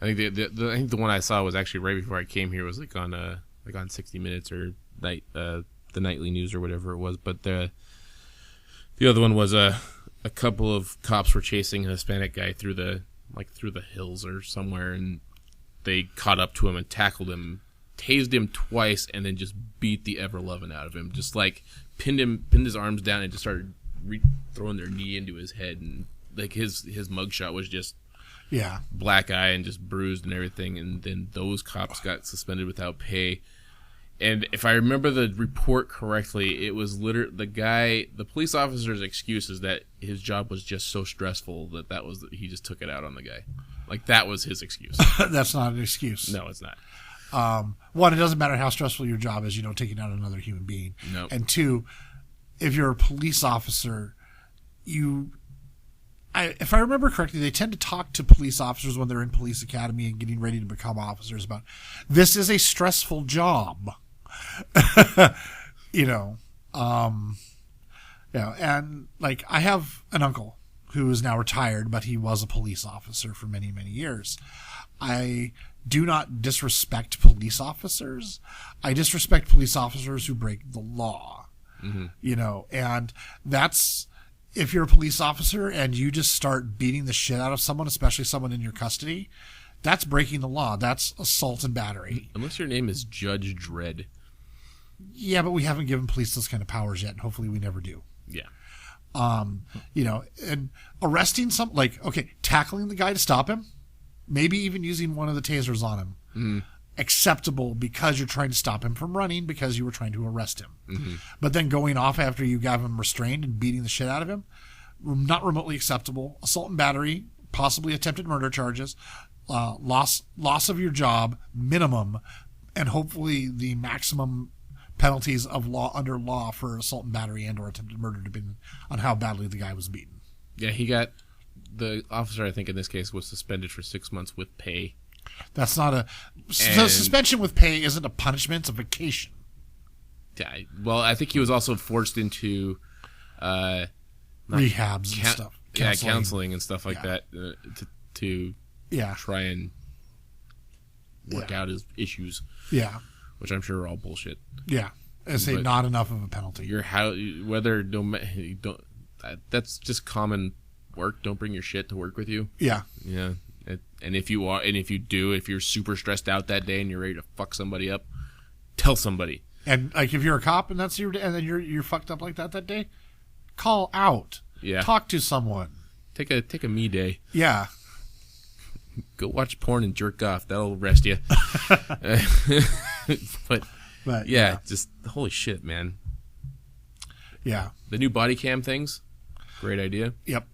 I think the one I saw was actually right before I came here. Was on 60 Minutes or the nightly news or whatever it was, but the other one was a couple of cops were chasing a Hispanic guy through the hills or somewhere, and they caught up to him and tackled him, tased him twice, and then just beat the ever-loving out of him. Just pinned his arms down and just started throwing their knee into his head, and his mugshot was just black eye and just bruised and everything. And then those cops got suspended without pay. And if I remember the report correctly, it was the police officer's excuse is that his job was just so stressful he just took it out on the guy. That was his excuse. That's not an excuse. No, it's not. One, it doesn't matter how stressful your job is, taking out another human being. No. And 2, if you're a police officer, if I remember correctly, they tend to talk to police officers when they're in police academy and getting ready to become officers about, this is a stressful job. And I have an uncle who is now retired, but he was a police officer for many, many years. I do not disrespect police officers. I disrespect police officers who break the law. Mm-hmm. And that's, if you're a police officer and you just start beating the shit out of someone, especially someone in your custody, that's breaking the law. That's assault and battery. Unless your name is Judge Dredd. Yeah, but we haven't given police those kind of powers yet, and hopefully we never do. Yeah. And arresting tackling the guy to stop him, maybe even using one of the tasers on him. acceptable because you're trying to stop him from running because you were trying to arrest him. But then going off after you got him restrained and beating the shit out of him, not remotely acceptable. Assault and battery, possibly attempted murder charges, loss of your job, minimum, and hopefully the maximum penalties of law under law for assault and battery and or attempted murder depending on how badly the guy was beaten. Yeah, the officer, I think in this case, was suspended for 6 months with pay. That's not a suspension with pay isn't a punishment, it's a vacation. Yeah, well, I think he was also forced into Rehabs and stuff. Counseling and stuff like that to try and work out his issues. Yeah, which I'm sure are all bullshit. Yeah, I say not enough of a penalty. That's just common work. Don't bring your shit to work with you. Yeah, yeah. And if you're super stressed out that day and you're ready to fuck somebody up, tell somebody. And like if you're a cop and that's and then you're fucked up like that day, call out. Yeah. Talk to someone. Take a me day. Yeah. Go watch porn and jerk off. That'll rest you. but yeah, just holy shit, man. Yeah. The new body cam things, great idea. Yep.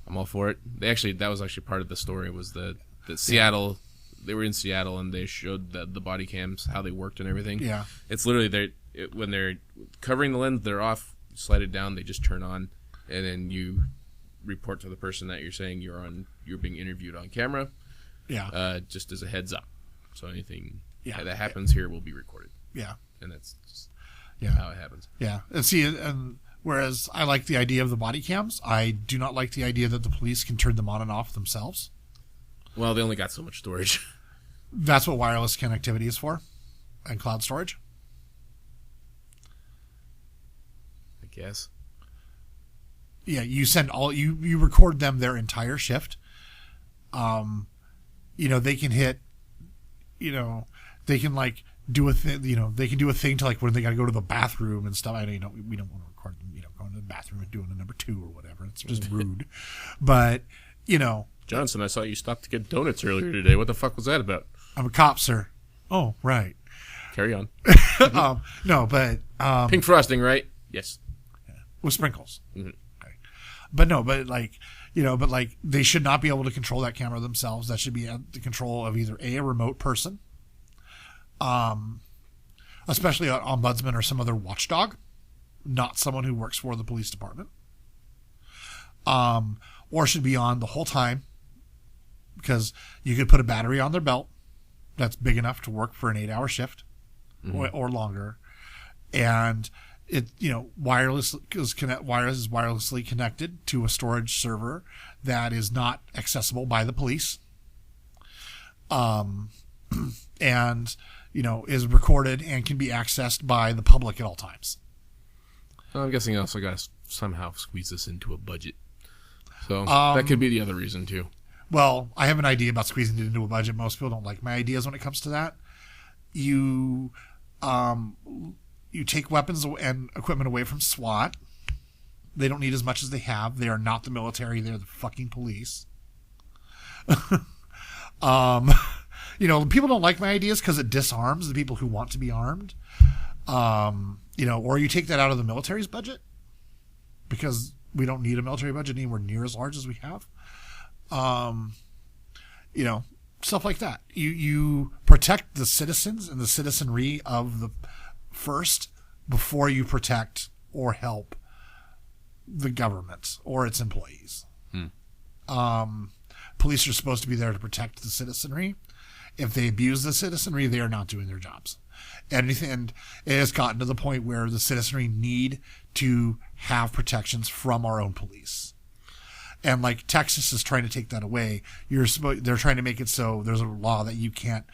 I'm all for it. That was actually part of the story was the Seattle. They were in Seattle and they showed the body cams, how they worked and everything. Yeah. It's literally when they're covering the lens, they're off. Slide it down, they just turn on, and then you report to the person that you're saying you're being interviewed on camera. Yeah. Just as a heads up. So anything that happens here will be recorded. Yeah. And that's just how it happens. Yeah. And see, and whereas I like the idea of the body cams, I do not like the idea that the police can turn them on and off themselves. Well, they only got so much storage. That's what wireless connectivity is for, and cloud storage. I guess. Yeah, you send you record them their entire shift. They can hit, they can like do a thing, they can do a thing to like when they got to go to the bathroom and stuff. I know, we don't want to record them, going to the bathroom and doing a number 2 or whatever. It's just rude. But, Johnson, I saw you stop to get donuts earlier today. What the fuck was that about? I'm a cop, sir. Oh, right. Carry on. No, but pink frosting, right? Yes. With sprinkles. Mm-hmm. Okay. But they should not be able to control that camera themselves. That should be at the control of either a remote person, especially an ombudsman or some other watchdog, not someone who works for the police department, or should be on the whole time, because you could put a battery on their belt that's big enough to work for an 8-hour shift or longer, and it wireless is wirelessly connected to a storage server that is not accessible by the police, and is recorded and can be accessed by the public at all times. I'm guessing I also got to somehow squeeze this into a budget, so that could be the other reason too. Well, I have an idea about squeezing it into a budget. Most people don't like my ideas when it comes to that. You take weapons and equipment away from SWAT. They don't need as much as they have. They are not the military. They're the fucking police. People don't like my ideas because it disarms the people who want to be armed. Or you take that out of the military's budget because we don't need a military budget anywhere near as large as we have. Stuff like that. You protect the citizens and the citizenry of the first before you protect or help the government or its employees. Police are supposed to be there to protect the citizenry. If they abuse the citizenry, they are not doing their jobs. And it has gotten to the point where the citizenry need to have protections from our own police. And like Texas is trying to take that away. They're trying to make it so there's a law that you can't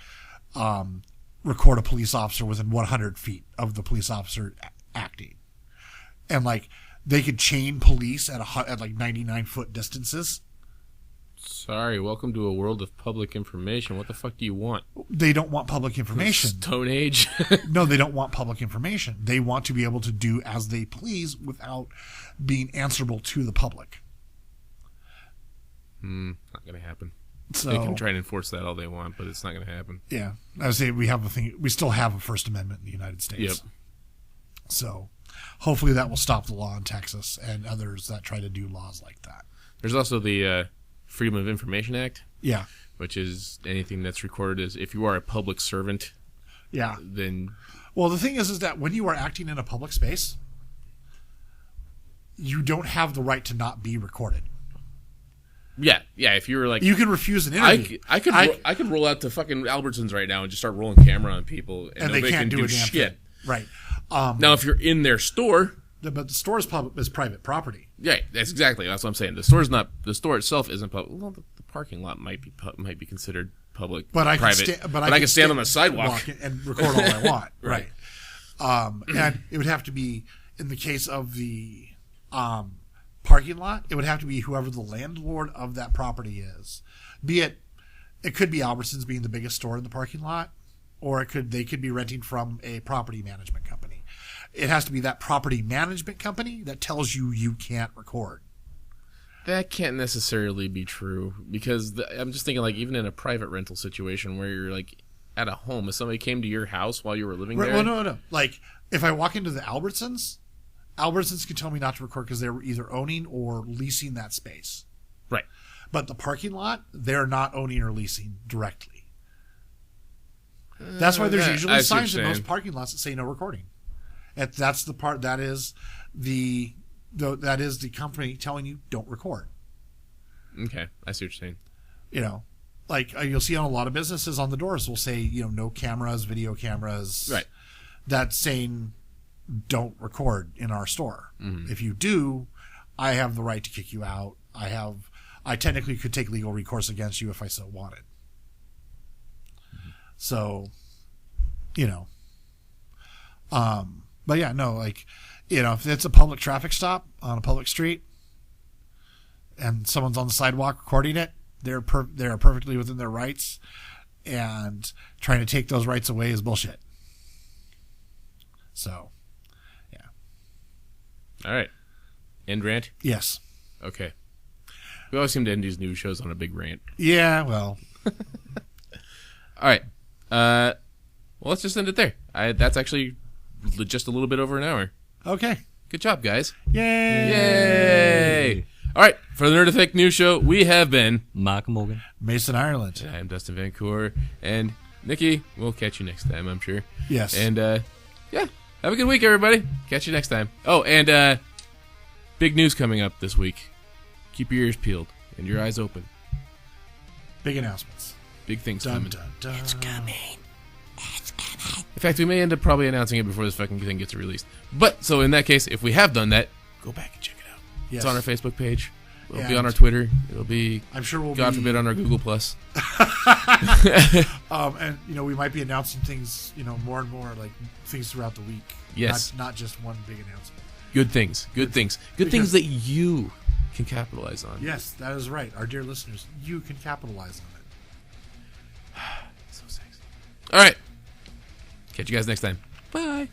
record a police officer within 100 feet of the police officer acting. And like they could chain police at like 99-foot distances. Sorry, welcome to a world of public information. What the fuck do you want? They don't want public information. Stone Age? No, they don't want public information. They want to be able to do as they please without being answerable to the public. Not going to happen. So They can try and enforce that all they want, but it's not going to happen. yeah, I would say we still have a First Amendment in the United States. Yep. So hopefully that will stop the law in Texas and others that try to do laws like that. There's also the Freedom of Information Act, Yeah, which is anything that's recorded as if you are a public servant, yeah. then Well, the thing is that when you are acting in a public space, you don't have the right to not be recorded. yeah. If you were like, You can refuse an interview. I could roll out to fucking Albertsons right now and just start rolling camera on people, and they nobody can't can do a damn shit. thing. Right. Now, if you're in their store, But the store is private property. yeah, that's what I'm saying. The store itself isn't public. Well, the parking lot might be considered public, But I private. can I can stand on the sidewalk. and record all I want. Right. And it would have to be, in the case of the parking lot, it would have to be whoever the landlord of that property is. It could be Albertsons being the biggest store in the parking lot, or they could be renting from a property management company. It has to be that property management company that tells you can't record. That can't necessarily be true because I'm just thinking, like, even in a private rental situation where you're like at a home, if somebody came to your house while you were living there, Well, no. Like, if I walk into the Albertsons can tell me not to record because they're either owning or leasing that space. right? But the parking lot, they're not owning or leasing directly. That's why there's I usually see what signs you're in most saying. parking lots that say no recording. And that's the part that is the company telling you don't record. Okay, I see what you're saying. You know, like you'll see on a lot of businesses on the doors will say, no cameras, video cameras. Right. That's saying don't record in our store. Mm-hmm. If you do, I have the right to kick you out. I technically could take legal recourse against you if I so wanted. So, but yeah, no, like, if it's a public traffic stop on a public street and someone's on the sidewalk recording it, they're perfectly within their rights, and trying to take those rights away is bullshit. So, yeah. All right, end rant. Yes. Okay, we always seem to end these news shows on a big rant. Yeah, well. All right, well, let's just end it there. That's actually just a little bit over an hour. Okay. Good job, guys. Yay. Yay! All right, for the Nerd Effect News Show, we have been Mark Morgan. Mason, Ireland. I'm Dustin Vancour, and Nikki. We'll catch you next time, I'm sure. Yes. And yeah, have a good week, everybody. Catch you next time. Oh, and big news coming up this week. Keep your ears peeled and your eyes open. Big announcements. Big things Dun, coming. dun, dun. It's coming. In fact, we may end up probably announcing it before this fucking thing gets released. But, so in that case, if we have done that, go back and check it out. Yes. It's on our Facebook page. It'll be And on our Twitter. It'll be, I'm sure we'll God be, forbid, on our Google Plus. and we might be announcing things, more and more, like things throughout the week. Yes. Not just one big announcement. Good things. Good things. Good things that you can capitalize on. Yes, that is right. Our dear listeners, you can capitalize on it. So sexy. All right. Catch you guys next time. Bye.